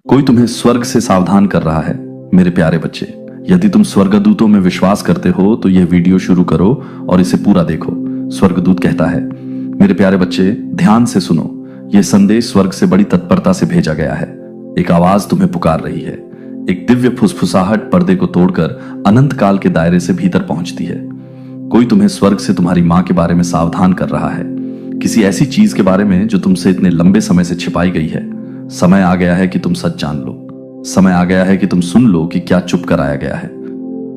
कोई तुम्हें स्वर्ग से सावधान कर रहा है। मेरे प्यारे बच्चे, यदि तुम स्वर्गदूतों में विश्वास करते हो तो यह वीडियो शुरू करो और इसे पूरा देखो। स्वर्गदूत कहता है, मेरे प्यारे बच्चे ध्यान से सुनो, यह संदेश स्वर्ग से बड़ी तत्परता से भेजा गया है। एक आवाज तुम्हें पुकार रही है। एक दिव्य फुसफुसाहट पर्दे को तोड़कर अनंत काल के दायरे से भीतर पहुंचती है। कोई तुम्हें स्वर्ग से तुम्हारी मां के बारे में सावधान कर रहा है, किसी ऐसी चीज के बारे में जो तुमसे इतने लंबे समय से छिपाई गई है। समय आ गया है कि तुम सच जान लो। समय आ गया है कि तुम सुन लो कि क्या चुप कराया गया है।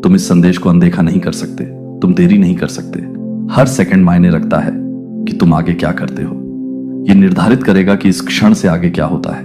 तुम इस संदेश को अनदेखा नहीं कर सकते, तुम देरी नहीं कर सकते। हर सेकंड मायने रखता है कि तुम आगे क्या करते हो। यह निर्धारित करेगा कि इस क्षण से आगे क्या होता है।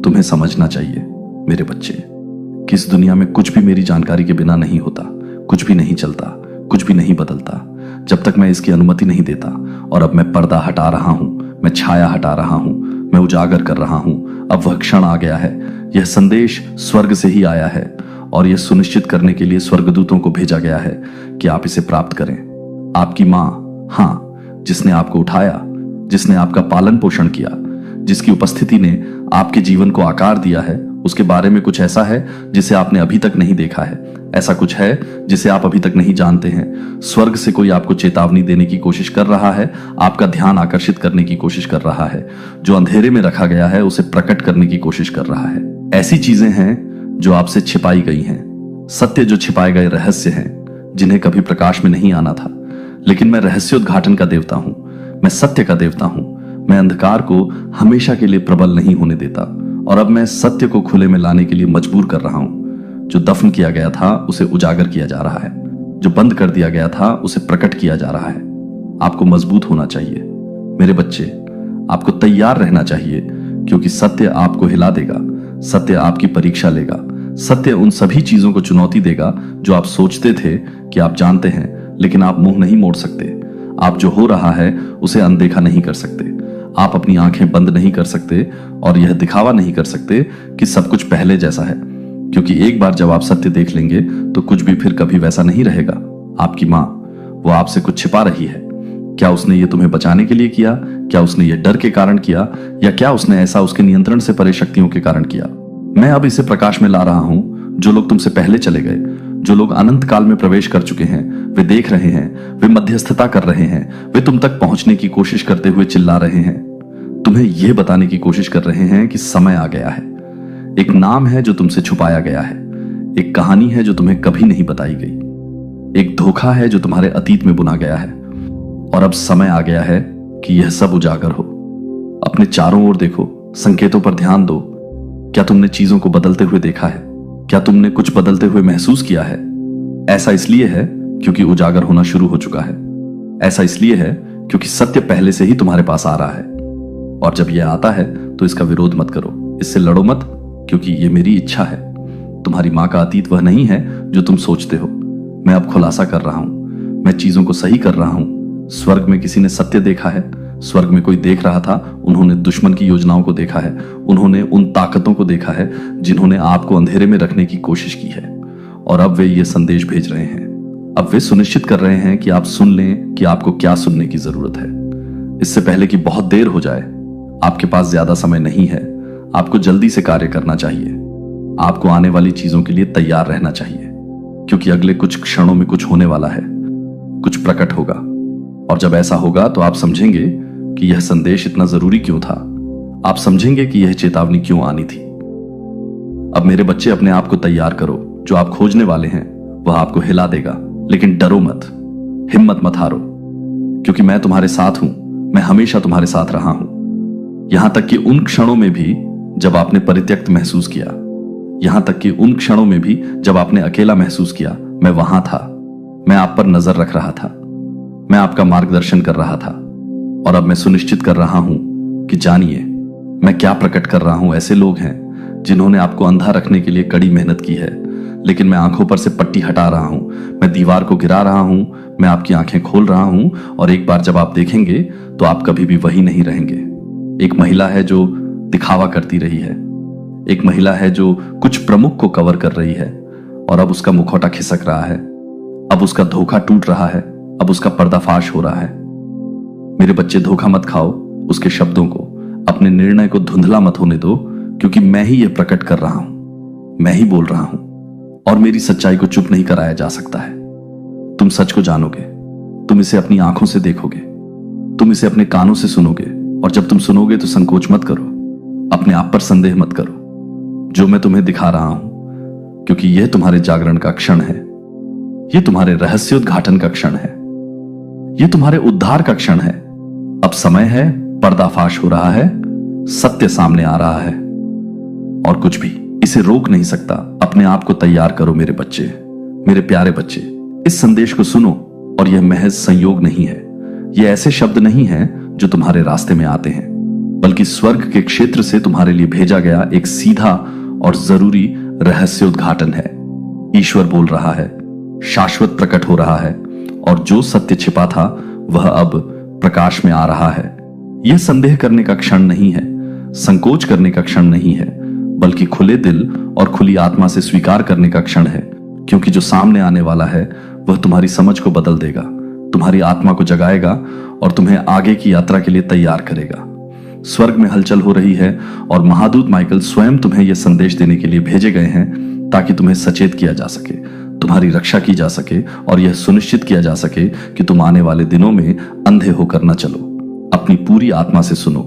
तुम्हें समझना चाहिए मेरे बच्चे कि इस दुनिया में कुछ भी मेरी जानकारी के बिना नहीं होता, कुछ भी नहीं चलता, कुछ भी नहीं बदलता जब तक मैं इसकी अनुमति नहीं देता। और अब मैं पर्दा हटा रहा हूं, मैं छाया हटा रहा हूं, मैं उजागर कर रहा हूं। अब वह क्षण आ गया है। यह संदेश स्वर्ग से ही आया है और यह सुनिश्चित करने के लिए स्वर्गदूतों को भेजा गया है कि आप इसे प्राप्त करें। आपकी मां, हां, जिसने आपको उठाया, जिसने आपका पालन पोषण किया, जिसकी उपस्थिति ने आपके जीवन को आकार दिया है, उसके बारे में कुछ ऐसा है जिसे आपने अभी तक नहीं देखा है। ऐसा कुछ है जिसे आप अभी तक नहीं जानते हैं। स्वर्ग से कोई आपको चेतावनी देने की कोशिश कर रहा है, आपका ध्यान आकर्षित करने की कोशिश कर रहा है। जो अंधेरे में रखा गया है उसे प्रकट करने की कोशिश कर रहा है। ऐसी चीजें हैं जो आपसे छिपाई गई हैं, सत्य जो छिपाए गए रहस्य हैं जिन्हें कभी प्रकाश में नहीं आना था। लेकिन मैं रहस्योद्घाटन का देवता हूं, मैं सत्य का देवता हूं। मैं अंधकार को हमेशा के लिए प्रबल नहीं होने देता और अब मैं सत्य को खुले में लाने के लिए मजबूर कर रहा हूं। जो दफन किया गया था उसे उजागर किया जा रहा है, जो बंद कर दिया गया था उसे प्रकट किया जा रहा है। आपको मजबूत होना चाहिए मेरे बच्चे, आपको तैयार रहना चाहिए, क्योंकि सत्य आपको हिला देगा, सत्य आपकी परीक्षा लेगा, सत्य उन सभी चीजों को चुनौती देगा जो आप सोचते थे कि आप जानते हैं, लेकिन आप मुंह नहीं मोड़ सकते। आप जो हो रहा है उसे अनदेखा नहीं कर सकते। आप अपनी आंखें बंद नहीं कर सकते और यह दिखावा नहीं कर सकते कि सब कुछ पहले जैसा है, क्योंकि एक बार जब आप सत्य देख लेंगे तो कुछ भी फिर कभी वैसा नहीं रहेगा। आपकी मां, वो आपसे कुछ छिपा रही है। क्या उसने ये तुम्हें बचाने के लिए किया? क्या उसने ये डर के कारण किया, या क्या उसने ऐसा उसके नियंत्रण से परे शक्तियों के कारण किया? मैं अब इसे प्रकाश में ला रहा हूं। जो लोग तुमसे पहले चले गए, जो लोग अनंत काल में प्रवेश कर चुके हैं, वे देख रहे हैं, वे मध्यस्थता कर रहे हैं, वे तुम तक पहुंचने की कोशिश करते हुए चिल्ला रहे हैं, तुम्हें यह बताने की कोशिश कर रहे हैं कि समय आ गया है। एक नाम है जो तुमसे छुपाया गया है, एक कहानी है जो तुम्हें कभी नहीं बताई गई, एक धोखा है जो तुम्हारे अतीत में बुना गया है, और अब समय आ गया है कि यह सब उजागर हो। अपने चारों ओर देखो, संकेतों पर ध्यान दो। क्या तुमने चीजों को बदलते हुए देखा है? क्या तुमने कुछ बदलते हुए महसूस किया है? ऐसा इसलिए है क्योंकि उजागर होना शुरू हो चुका है। ऐसा इसलिए है क्योंकि सत्य पहले से ही तुम्हारे पास आ रहा है, और जब यह आता है तो इसका विरोध मत करो, इससे लड़ो मत, क्योंकि यह मेरी इच्छा है। तुम्हारी मां का अतीत वह नहीं है जो तुम सोचते हो। मैं अब खुलासा कर रहा हूं, मैं चीजों को सही कर रहा हूं। स्वर्ग में किसी ने सत्य देखा है, स्वर्ग में कोई देख रहा था। उन्होंने दुश्मन की योजनाओं को देखा है, उन्होंने उन ताकतों को देखा है जिन्होंने आपको अंधेरे में रखने की कोशिश की है, और अब वे ये संदेश भेज रहे हैं। अब वे सुनिश्चित कर रहे हैं कि आप सुन लें कि आपको क्या सुनने की जरूरत है, इससे पहले कि बहुत देर हो जाए। आपके पास ज्यादा समय नहीं है, आपको जल्दी से कार्य करना चाहिए। आपको आने वाली चीजों के लिए तैयार रहना चाहिए, क्योंकि अगले कुछ क्षणों में कुछ होने वाला है, कुछ प्रकट होगा। और जब ऐसा होगा तो आप समझेंगे कि यह संदेश इतना जरूरी क्यों था। आप समझेंगे कि यह चेतावनी क्यों आनी थी। अब मेरे बच्चे, अपने आप को तैयार करो। जो आप खोजने वाले हैं वह आपको हिला देगा, लेकिन डरो मत, हिम्मत मत हारो, क्योंकि मैं तुम्हारे साथ हूं। मैं हमेशा तुम्हारे साथ रहा हूं, यहां तक कि उन क्षणों में भी जब आपने परित्यक्त महसूस किया, यहां तक कि उन क्षणों में भी जब आपने अकेला महसूस किया, मैं वहां था। मैं आप पर नजर रख रहा था, मैं आपका मार्गदर्शन कर रहा था, और अब मैं सुनिश्चित कर रहा हूं कि जानिए मैं क्या प्रकट कर रहा हूं। ऐसे लोग हैं जिन्होंने आपको अंधा रखने के लिए कड़ी मेहनत की है, लेकिन मैं आंखों पर से पट्टी हटा रहा हूं, मैं दीवार को गिरा रहा हूं, मैं आपकी आंखें खोल रहा हूं, और एक बार जब आप देखेंगे तो आप कभी भी वही नहीं रहेंगे। एक महिला है जो दिखावा करती रही है, एक महिला है जो कुछ प्रमुख को कवर कर रही है, और अब उसका मुखौटा खिसक रहा है, अब उसका धोखा टूट रहा है, अब उसका पर्दाफाश हो रहा है। मेरे बच्चे, धोखा मत खाओ उसके शब्दों को, अपने निर्णय को धुंधला मत होने दो, क्योंकि मैं ही यह प्रकट कर रहा हूं, मैं ही बोल रहा हूं, और मेरी सच्चाई को चुप नहीं कराया जा सकता है। तुम सच को जानोगे, तुम इसे अपनी आंखों से देखोगे, तुम इसे अपने कानों से सुनोगे, और जब तुम सुनोगे तो संकोच मत करो, अपने आप पर संदेह मत करो। जो मैं तुम्हें दिखा रहा हूं, क्योंकि यह तुम्हारे जागरण का क्षण है, यह तुम्हारे रहस्योद्घाटन का क्षण है, यह तुम्हारे उद्धार का क्षण है। अब समय है, पर्दाफाश हो रहा है, सत्य सामने आ रहा है, और कुछ भी इसे रोक नहीं सकता। अपने आप को तैयार करो मेरे बच्चे, मेरे प्यारे बच्चे। इस संदेश को सुनो, और यह महज संयोग नहीं है, यह ऐसे शब्द नहीं हैं जो तुम्हारे रास्ते में आते हैं, बल्कि स्वर्ग के क्षेत्र से तुम्हारे लिए भेजा गया एक सीधा और जरूरी रहस्योद्घाटन है। ईश्वर बोल रहा है, शाश्वत प्रकट हो रहा है, और जो सत्य छिपा था वह अब प्रकाश में आ रहा है। यह संदेह करने का क्षण नहीं है, संकोच करने का क्षण नहीं है, बल्कि खुले दिल और खुली आत्मा से स्वीकार करने का क्षण है। क्योंकि जो सामने आने वाला है वह तुम्हारी समझ को बदल देगा, तुम्हारी आत्मा को जगाएगा, और तुम्हें आगे की यात्रा के लिए तैयार करेगा। स्वर्ग में हलचल हो रही है, और महादूत माइकल स्वयं तुम्हें यह संदेश देने के लिए भेजे गए हैं, ताकि तुम्हें सचेत किया जा सके, तुम्हारी रक्षा की जा सके, और यह सुनिश्चित किया जा सके कि तुम आने वाले दिनों में अंधे होकर न चलो। अपनी पूरी आत्मा से सुनो,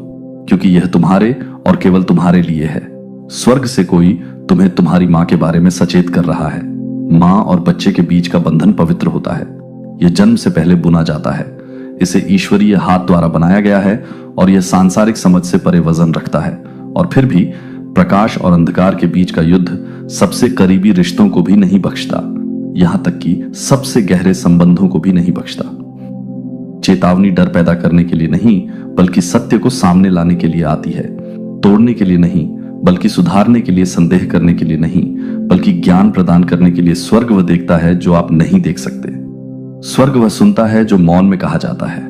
क्योंकि यह तुम्हारे और केवल तुम्हारे लिए है। स्वर्ग से कोई तुम्हें तुम्हारी मां के बारे में सचेत कर रहा है। मां और बच्चे के बीच का बंधन पवित्र होता है, यह जन्म से पहले बुना जाता है, इसे ईश्वरीय हाथ द्वारा बनाया गया है, और यह सांसारिक समझ से परे वजन रखता है। और फिर भी प्रकाश और अंधकार के बीच का युद्ध सबसे करीबी रिश्तों को भी नहीं बख्शता, यहां तक कि सबसे गहरे संबंधों को भी नहीं बख्शता। चेतावनी डर पैदा करने के लिए नहीं, बल्कि सत्य को सामने लाने के लिए आती है। तोड़ने के लिए नहीं, बल्कि सुधारने के लिए, संदेह करने के लिए नहीं, बल्कि ज्ञान प्रदान करने के लिए। स्वर्ग वह देखता है जो आप नहीं देख सकते। स्वर्ग वह सुनता है जो मौन में कहा जाता है,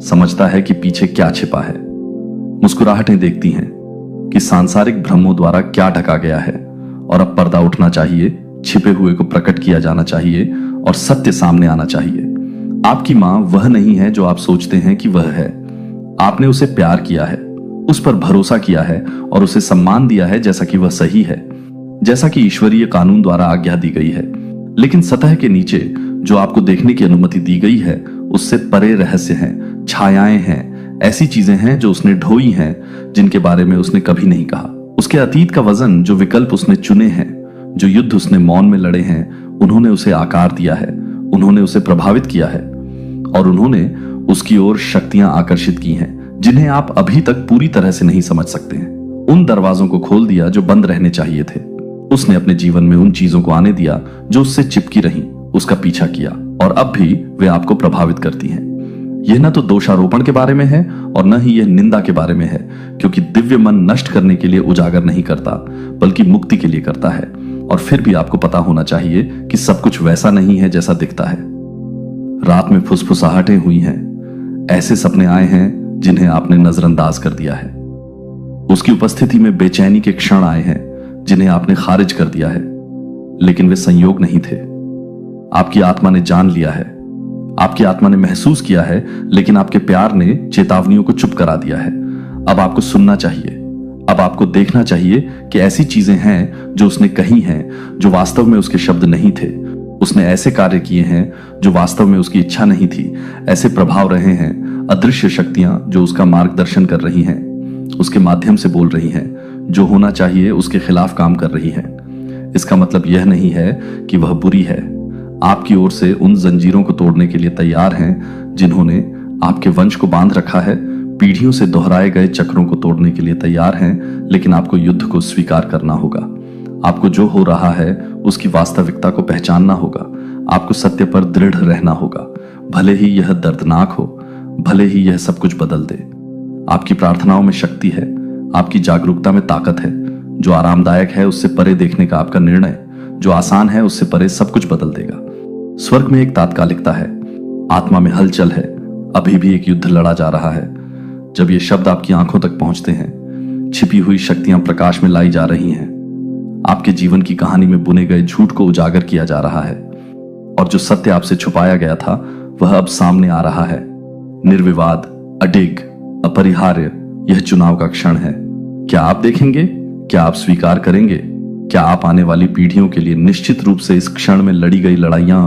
समझता है कि पीछे क्या छिपा है। मुस्कुराहटें देखती हैं कि सांसारिक भ्रमों द्वारा क्या ढका गया है, और अब पर्दा उठना चाहिए, छिपे हुए को प्रकट किया जाना चाहिए, और सत्य सामने आना चाहिए। आपकी मां वह नहीं है जो आप सोचते हैं कि वह है। आपने उसे प्यार किया है, उस पर भरोसा किया है, और उसे सम्मान दिया है जैसा कि वह सही है, जैसा कि ईश्वरीय कानून द्वारा आज्ञा दी गई है। लेकिन सतह के नीचे जो आपको देखने की अनुमति दी गई है, उससे परे रहस्य हैं, छायाएं हैं, ऐसी चीजें हैं जो उसने ढोई हैं, जिनके बारे में उसने कभी नहीं कहा। उसके अतीत का वजन, जो विकल्प उसने चुने हैं, जो युद्ध उसने मौन में लड़े हैं, उन्होंने उसे आकार दिया है, उन्होंने उसे प्रभावित किया है, और उन्होंने उसकी ओर शक्तियां आकर्षित की हैं जिन्हें आप अभी तक पूरी तरह से नहीं समझ सकते हैं। उन दरवाजों को खोल दिया जो बंद रहने चाहिए थे। उसने अपने जीवन में उन चीजों को आने दिया जो उससे चिपकी रहीं, उसका पीछा किया, और अब भी वे आपको प्रभावित करती हैं। यह न तो दोषारोपण के बारे में है, और न ही यह निंदा के बारे में है, क्योंकि दिव्य मन नष्ट करने के लिए उजागर नहीं करता, बल्कि मुक्ति के लिए करता है। और फिर भी आपको पता होना चाहिए कि सब कुछ वैसा नहीं है जैसा दिखता है। रात में फुसफुसाहटें हुई हैं, ऐसे सपने आए हैं जिन्हें आपने नजरअंदाज कर दिया है। उसकी उपस्थिति में बेचैनी के क्षण आए हैं जिन्हें आपने खारिज कर दिया है, लेकिन वे संयोग नहीं थे। आपकी आत्मा ने जान लिया है, आपकी आत्मा ने महसूस किया है, लेकिन आपके प्यार ने चेतावनियों को चुप करा दिया है। अब आपको सुनना चाहिए, अब आपको देखना चाहिए कि ऐसी चीजें हैं जो उसने कही हैं, जो वास्तव में उसके शब्द नहीं थे। उसने ऐसे कार्य किए हैं जो वास्तव में उसकी इच्छा नहीं थी। ऐसे प्रभाव रहे हैं, अदृश्य शक्तियां जो उसका मार्गदर्शन कर रही हैं, उसके माध्यम से बोल रही हैं, जो होना चाहिए उसके खिलाफ काम कर रही हैं। इसका मतलब यह नहीं है कि वह बुरी है। आपकी ओर से उन जंजीरों को तोड़ने के लिए तैयार हैं जिन्होंने आपके वंश को बांध रखा है, पीढ़ियों से दोहराए गए चक्रों को तोड़ने के लिए तैयार हैं। लेकिन आपको युद्ध को स्वीकार करना होगा। आपको जो हो रहा है उसकी वास्तविकता को पहचानना होगा। आपको सत्य पर दृढ़ रहना होगा, भले ही यह दर्दनाक हो, भले ही यह सब कुछ बदल दे। आपकी प्रार्थनाओं में शक्ति है, आपकी जागरूकता में ताकत है। जो आरामदायक है उससे परे देखने का आपका निर्णय, जो आसान है उससे परे सब कुछ बदल देगा। स्वर्ग में एक तात्कालिकता है, आत्मा में हलचल है, अभी भी एक युद्ध लड़ा जा रहा है। जब ये शब्द आपकी आंखों तक पहुंचते हैं, छिपी हुई शक्तियां प्रकाश में लाई जा रही हैं। आपके जीवन की कहानी में बुने गए झूठ को उजागर किया जा रहा है, और जो सत्य आपसे छुपाया गया था वह अब सामने आ रहा है। निर्विवाद, अडिग, अपरिहार्य, यह चुनाव का क्षण है। क्या आप देखेंगे क्या आप स्वीकार करेंगे? क्या आप आने वाली पीढ़ियों के लिए निश्चित रूप से इस क्षण में लड़ी गई लड़ाइयां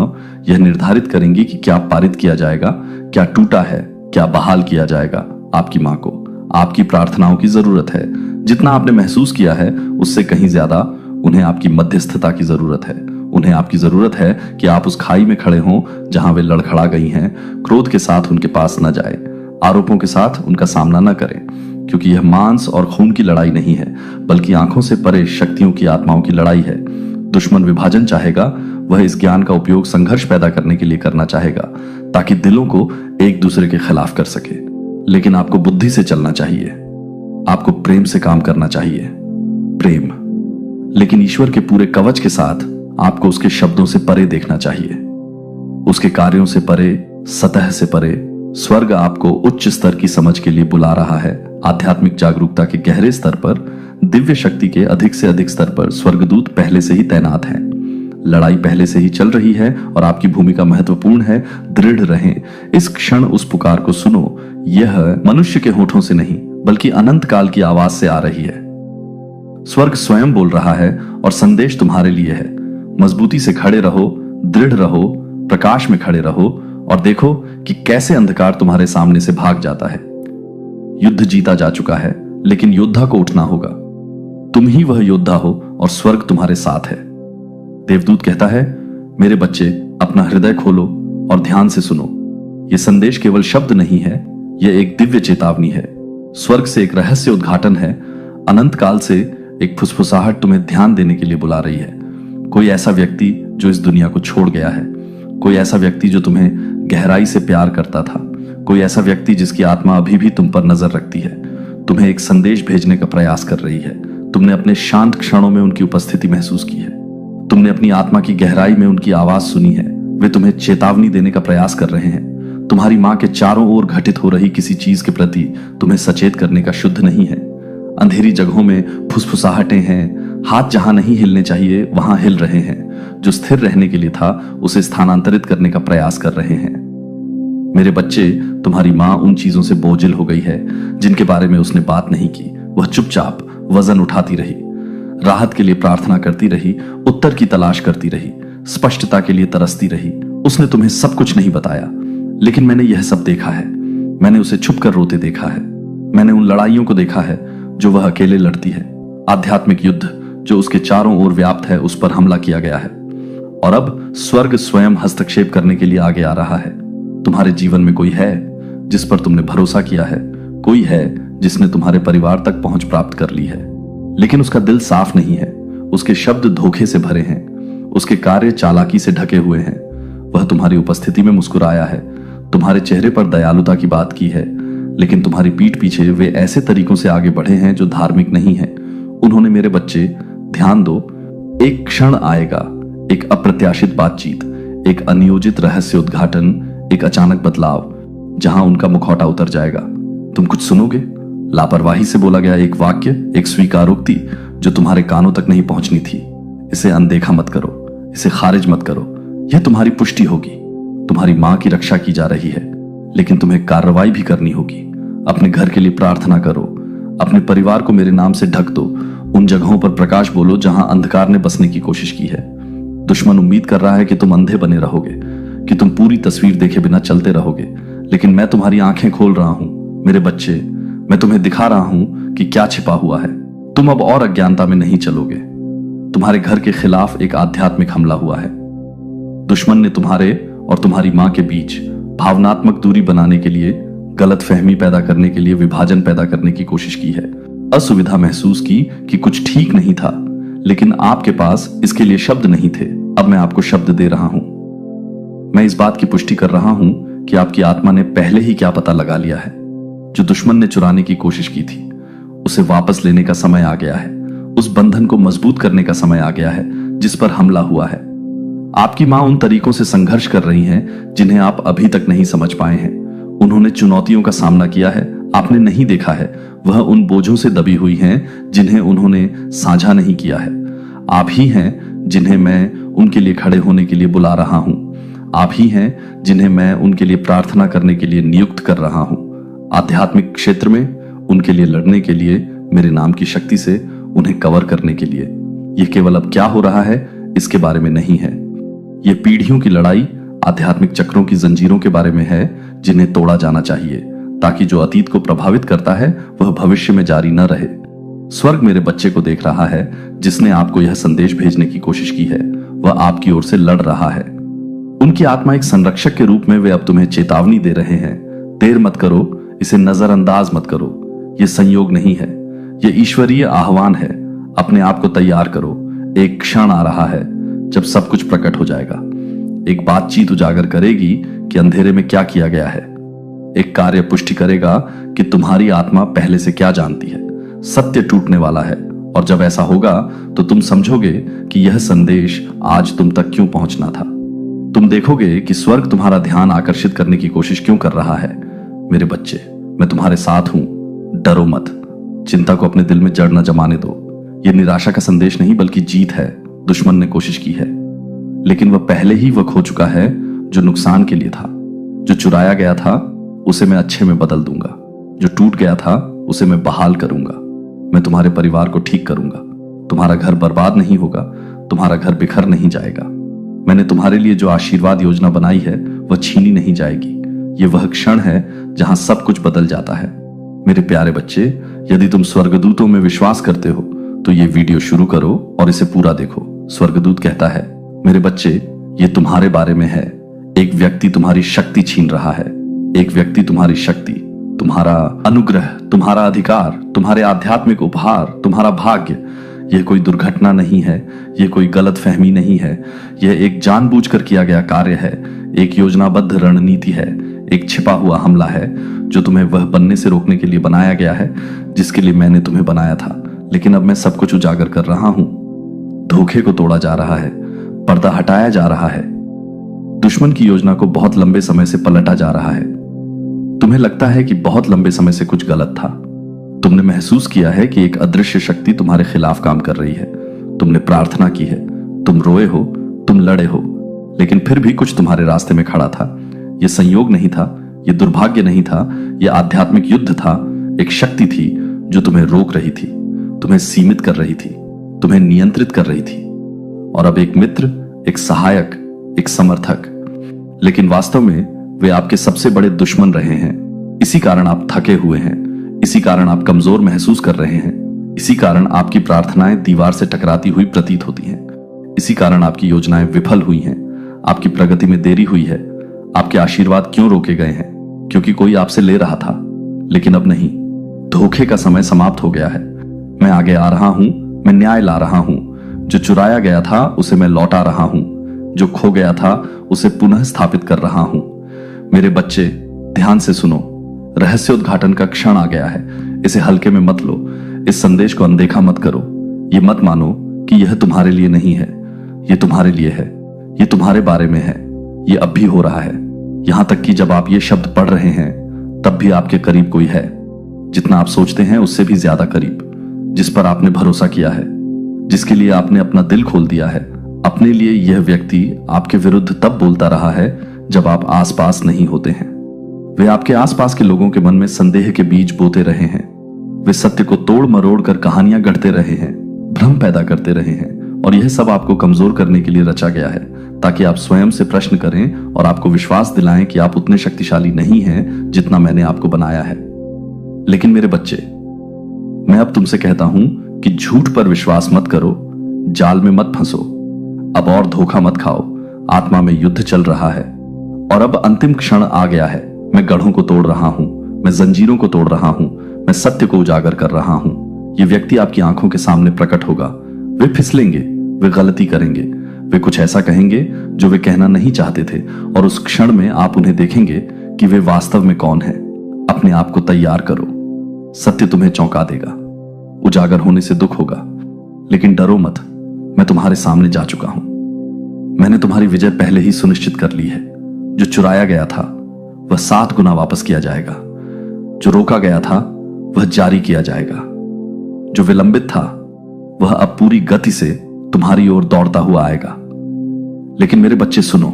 यह निर्धारित करेंगी कि क्या पारित किया जाएगा, क्या टूटा है, क्या बहाल किया जाएगा? आपकी मां को आपकी प्रार्थनाओं की जरूरत है। जितना आपने महसूस किया है उससे कहीं ज्यादा उन्हें आपकी मध्यस्थता की जरूरत है। उन्हें आपकी जरूरत है कि आप उस खाई में खड़े हों जहां वे लड़खड़ा गई हैं। क्रोध के साथ उनके पास न जाए, आरोपों के साथ उनका सामना न करें, क्योंकि यह मांस और खून की लड़ाई नहीं है, बल्कि आंखों से परे शक्तियों की, आत्माओं की लड़ाई है। दुश्मन विभाजन चाहेगा, वह इस ज्ञान का उपयोग संघर्ष पैदा करने के लिए करना चाहेगा, ताकि दिलों को एक दूसरे के खिलाफ कर सके। लेकिन आपको बुद्धि से चलना चाहिए, आपको प्रेम से काम करना चाहिए। प्रेम, लेकिन ईश्वर के पूरे कवच के साथ आपको उसके शब्दों से परे देखना चाहिए, उसके कार्यों से परे, सतह से परे। स्वर्ग आपको उच्च स्तर की समझ के लिए बुला रहा है। आध्यात्मिक जागरूकता के गहरे स्तर पर, दिव्य शक्ति के अधिक से अधिक स्तर पर स्वर्गदूत पहले से ही तैनात हैं। लड़ाई पहले से ही चल रही है और आपकी भूमिका महत्वपूर्ण है। दृढ़ रहें। इस क्षण उस पुकार को सुनो। यह मनुष्य के होठों से नहीं, बल्कि अनंत काल की आवाज से आ रही है। स्वर्ग स्वयं बोल रहा है और संदेश तुम्हारे लिए है। मजबूती से खड़े रहो, दृढ़ रहो, प्रकाश में खड़े रहो और देखो कि कैसे अंधकार तुम्हारे सामने से भाग जाता है। युद्ध जीता जा चुका है, लेकिन योद्धा को उठना होगा। तुम ही वह योद्धा हो और स्वर्ग तुम्हारे साथ है। देवदूत कहता है, मेरे बच्चे, अपना हृदय खोलो और ध्यान से सुनो। यह संदेश केवल शब्द नहीं है, यह एक दिव्य चेतावनी है। स्वर्ग से एक रहस्य उद्घाटन है। अनंत काल से एक फुसफुसाहट तुम्हें ध्यान देने के लिए बुला रही है। कोई ऐसा व्यक्ति जो इस दुनिया को छोड़ गया है, कोई ऐसा व्यक्ति जो तुम्हें गहराई से प्यार करता था, कोई ऐसा व्यक्ति जिसकी आत्मा अभी भी तुम पर नजर रखती है, तुम्हें एक संदेश भेजने का प्रयास कर रही है। तुमने अपने शांत क्षणों में उनकी उपस्थिति महसूस की है। तुमने अपनी आत्मा की गहराई में उनकी आवाज सुनी है। वे तुम्हें चेतावनी देने का प्रयास कर रहे हैं। तुम्हारी मां के चारों ओर घटित हो रही किसी चीज के प्रति तुम्हें सचेत करने का शुद्ध नहीं है। अंधेरी जगहों में फुसफुसाहटें हैं। हाथ जहां नहीं हिलने चाहिए वहां हिल रहे हैं। जो स्थिर रहने के लिए था उसे स्थानांतरित करने का प्रयास कर रहे हैं। मेरे बच्चे, तुम्हारी मां उन चीजों से बोझिल हो गई है जिनके बारे में उसने बात नहीं की। वह चुपचाप वजन उठाती रही, राहत के लिए प्रार्थना करती रही, उत्तर की तलाश करती रही, स्पष्टता के लिए तरसती रही। उसने तुम्हें सब कुछ नहीं बताया, लेकिन मैंने यह सब देखा है। मैंने उसे छुप कर रोते देखा है। मैंने उन लड़ाइयों को देखा है जो वह अकेले लड़ती है। आध्यात्मिक युद्ध जो उसके चारों ओर व्याप्त है, उस पर हमला किया गया है। और अब स्वर्ग स्वयं हस्तक्षेप करने के लिए आगे आ रहा है। तुम्हारे जीवन में कोई है जिस पर तुमने भरोसा किया है, कोई है जिसने तुम्हारे परिवार तक पहुंच प्राप्त कर ली है, लेकिन उसका दिल साफ नहीं है। उसके शब्द धोखे से भरे हैं, उसके कार्य चालाकी से ढके हुए हैं। वह तुम्हारी उपस्थिति में मुस्कुराया है, तुम्हारे चेहरे पर दयालुता की बात की है, लेकिन तुम्हारी पीठ पीछे वे ऐसे तरीकों से आगे बढ़े हैं जो धार्मिक नहीं है। उन्होंने, मेरे बच्चे ध्यान दो, एक क्षण आएगा, एक अप्रत्याशित बातचीत, एक अनियोजित रहस्य उद्घाटन, एक अचानक बदलाव, जहां उनका मुखौटा उतर जाएगा। तुम कुछ सुनोगे। लापरवाही से बोला गया एक वाक्य, एक स्वीकारोक्ति जो तुम्हारे कानों तक नहीं पहुंचनी थी। इसे अनदेखा मत करो, इसे खारिज मत करो। यह तुम्हारी पुष्टि होगी। तुम्हारी मां की रक्षा की जा रही है, लेकिन तुम्हें कार्रवाई भी करनी होगी। अपने घर के लिए प्रार्थना करो। अपने परिवार को मेरे नाम से ढक दो। उन जगहों पर प्रकाश बोलो जहां अंधकार ने बसने की कोशिश की है। दुश्मन उम्मीद कर रहा है कि तुम अंधे बने रहोगे, कि तुम पूरी तस्वीर देखे बिना चलते रहोगे, लेकिन मैं तुम्हारी आंखें खोल रहा हूं। मेरे बच्चे, मैं तुम्हें दिखा रहा हूं कि क्या छिपा हुआ है। तुम अब और अज्ञानता में नहीं चलोगे। तुम्हारे घर के खिलाफ एक आध्यात्मिक हमला हुआ है। दुश्मन ने तुम्हारे और तुम्हारी मां के बीच भावनात्मक दूरी बनाने के लिए, गलत फहमी पैदा करने के लिए, विभाजन पैदा करने की कोशिश की है। असुविधा महसूस की कि कुछ ठीक नहीं था, लेकिन आपके पास इसके लिए शब्द नहीं थे। अब मैं आपको शब्द दे रहा हूं। मैं इस बात की पुष्टि कर रहा हूं कि आपकी आत्मा ने पहले ही क्या पता लगा लिया है। जो दुश्मन ने चुराने की कोशिश की थी, उसे वापस लेने का समय आ गया है। उस बंधन को मजबूत करने का समय आ गया है जिस पर हमला हुआ है। आपकी मां उन तरीकों से संघर्ष कर रही हैं जिन्हें आप अभी तक नहीं समझ पाए हैं। उन्होंने चुनौतियों का सामना किया है, आपने नहीं देखा है। वह उन बोझों से दबी हुई हैं जिन्हें उन्होंने साझा नहीं किया है। आप ही हैं जिन्हें मैं उनके लिए खड़े होने के लिए बुला रहा हूं। आप ही हैं जिन्हें मैं उनके लिए प्रार्थना करने के लिए नियुक्त कर रहा हूं। आध्यात्मिक क्षेत्र में उनके लिए लड़ने के लिए मेरे नाम की शक्ति से उन्हें कवर करने के लिए। यह केवल अब क्या हो रहा है इसके बारे में नहीं है। यह पीढ़ियों की लड़ाई आध्यात्मिक चक्रों की जंजीरों के बारे में है जिन्हें तोड़ा जाना चाहिए, ताकि जो अतीत को प्रभावित करता है वह भविष्य में जारी न रहे। स्वर्ग मेरे बच्चे को देख रहा है जिसने आपको यह संदेश भेजने की कोशिश की है। वह आपकी ओर से लड़ रहा है। उनकी आत्मा एक संरक्षक के रूप में वे अब तुम्हें चेतावनी दे रहे हैं। देर मत करो, इसे नजरअंदाज मत करो। यह संयोग नहीं है, यह ईश्वरीय आह्वान है। अपने आप को तैयार करो, एक क्षण आ रहा है जब सब कुछ प्रकट हो जाएगा। एक बातचीत उजागर करेगी कि अंधेरे में क्या किया गया है। एक कार्य पुष्टि करेगा कि तुम्हारी आत्मा पहले से क्या जानती है। सत्य टूटने वाला है, और जब ऐसा होगा तो तुम समझोगे कि यह संदेश आज तुम तक क्यों पहुंचना था। तुम देखोगे कि स्वर्ग तुम्हारा ध्यान आकर्षित करने की कोशिश क्यों कर रहा है। मेरे बच्चे, मैं तुम्हारे साथ हूं, डरो मत। चिंता को अपने दिल में जड़ न जमाने दो। यह निराशा का संदेश नहीं बल्कि जीत है। दुश्मन ने कोशिश की है, लेकिन वह पहले ही वह खो चुका है जो नुकसान के लिए था। जो चुराया गया था उसे मैं अच्छे में बदल दूंगा। जो टूट गया था उसे मैं बहाल करूंगा। मैं तुम्हारे परिवार को ठीक करूंगा। तुम्हारा घर बर्बाद नहीं होगा, तुम्हारा घर बिखर नहीं जाएगा। मैंने तुम्हारे लिए जो आशीर्वाद योजना बनाई है वह छीनी नहीं जाएगी। यह वह क्षण है जहां सब कुछ बदल जाता है। मेरे प्यारे बच्चे, यदि तुम स्वर्गदूतों में विश्वास करते हो तो ये वीडियो शुरू करो और इसे पूरा देखो। स्वर्गदूत कहता है, मेरे बच्चे, ये तुम्हारे बारे में है। एक व्यक्ति तुम्हारी शक्ति छीन रहा है। एक व्यक्ति तुम्हारी शक्ति, तुम्हारा अनुग्रह, तुम्हारा अधिकार, तुम्हारे आध्यात्मिक उपहार, तुम्हारा भाग्य। यह कोई दुर्घटना नहीं है, यह कोई गलत फहमी नहीं है। यह एक जानबूझकर किया गया कार्य है, एक योजनाबद्ध रणनीति है, एक छिपा हुआ हमला है जो तुम्हें वह बनने से रोकने के लिए बनाया गया है जिसके लिए मैंने तुम्हें बनाया था। लेकिन अब मैं सब कुछ उजागर कर रहा हूं। धोखे को तोड़ा जा रहा है, पर्दा हटाया जा रहा है। दुश्मन की योजना को बहुत लंबे समय से पलटा जा रहा है। तुम्हें लगता है कि बहुत लंबे समय से कुछ गलत था। तुमने महसूस किया है कि एक अदृश्य शक्ति तुम्हारे खिलाफ काम कर रही है। तुमने प्रार्थना की है, तुम रोए हो, तुम लड़े हो, लेकिन फिर भी कुछ तुम्हारे रास्ते में खड़ा था। यह संयोग नहीं था, यह दुर्भाग्य नहीं था, यह आध्यात्मिक युद्ध था। एक शक्ति थी जो तुम्हें रोक रही थी, तुम्हें सीमित कर रही थी, तुम्हें नियंत्रित कर रही थी। और अब एक मित्र, एक सहायक, एक समर्थक, लेकिन वास्तव में वे आपके सबसे बड़े दुश्मन रहे हैं। इसी कारण आप थके हुए हैं, इसी कारण आप कमजोर महसूस कर रहे हैं, इसी कारण आपकी प्रार्थनाएं दीवार से टकराती हुई प्रतीत होती हैं, इसी कारण आपकी योजनाएं विफल हुई हैं, आपकी प्रगति में देरी हुई है। आपके आशीर्वाद क्यों रोके गए हैं? क्योंकि कोई आपसे ले रहा था, लेकिन अब नहीं। धोखे का समय समाप्त हो गया है। मैं आगे आ रहा हूं, मैं न्याय ला रहा हूं। जो चुराया गया था उसे मैं लौटा रहा हूं, जो खो गया था उसे पुनः स्थापित कर रहा हूं। मेरे बच्चे, ध्यान से सुनो। रहस्य उद्घाटन का क्षण आ गया है। इसे हल्के में मत लो। इस संदेश को अनदेखा मत करो। ये मत मानो कि यह तुम्हारे लिए नहीं है। यह तुम्हारे लिए है, यह तुम्हारे बारे में है। यह अब भी हो रहा है। यहां तक कि जब आप ये शब्द पढ़ रहे हैं तब भी आपके करीब कोई है, जितना आप सोचते हैं उससे भी ज्यादा करीब, जिस पर आपने भरोसा किया है, जिसके लिए आपने अपना दिल खोल दिया है। अपने लिए यह व्यक्ति आपके विरुद्ध तब बोलता रहा है जब आप आसपास नहीं होते हैं। वे आपके आसपास के लोगों के मन में संदेह के बीज बोते रहे हैं। वे सत्य को तोड़ मरोड़ कर कहानियां गढ़ते रहे हैं, भ्रम पैदा करते रहे हैं, और यह सब आपको कमजोर करने के लिए रचा गया है, ताकि आप स्वयं से प्रश्न करें और आपको विश्वास दिलाएं कि आप उतने शक्तिशाली नहीं हैं जितना मैंने आपको बनाया है। लेकिन मेरे बच्चे, मैं अब तुमसे कहता हूं कि झूठ पर विश्वास मत करो, जाल में मत फंसो, अब और धोखा मत खाओ। आत्मा में युद्ध चल रहा है और अब अंतिम क्षण आ गया है। मैं गढ़ों को तोड़ रहा हूं, मैं जंजीरों को तोड़ रहा हूं, मैं सत्य को उजागर कर रहा हूं। यह व्यक्ति आपकी आंखों के सामने प्रकट होगा। वे फिसलेंगे, वे गलती करेंगे, वे कुछ ऐसा कहेंगे जो वे कहना नहीं चाहते थे, और उस क्षण में आप उन्हें देखेंगे कि वे वास्तव में कौन है। अपने आप को तैयार करो। सत्य तुम्हें चौंका देगा। उजागर होने से दुख होगा, लेकिन डरो मत। मैं तुम्हारे सामने जा चुका हूं। मैंने तुम्हारी विजय पहले ही सुनिश्चित कर ली है। जो चुराया गया था वह 7 गुना वापस किया जाएगा। जो रोका गया था वह जारी किया जाएगा। जो विलंबित था वह अब पूरी गति से तुम्हारी ओर दौड़ता हुआ आएगा। लेकिन मेरे बच्चे सुनो,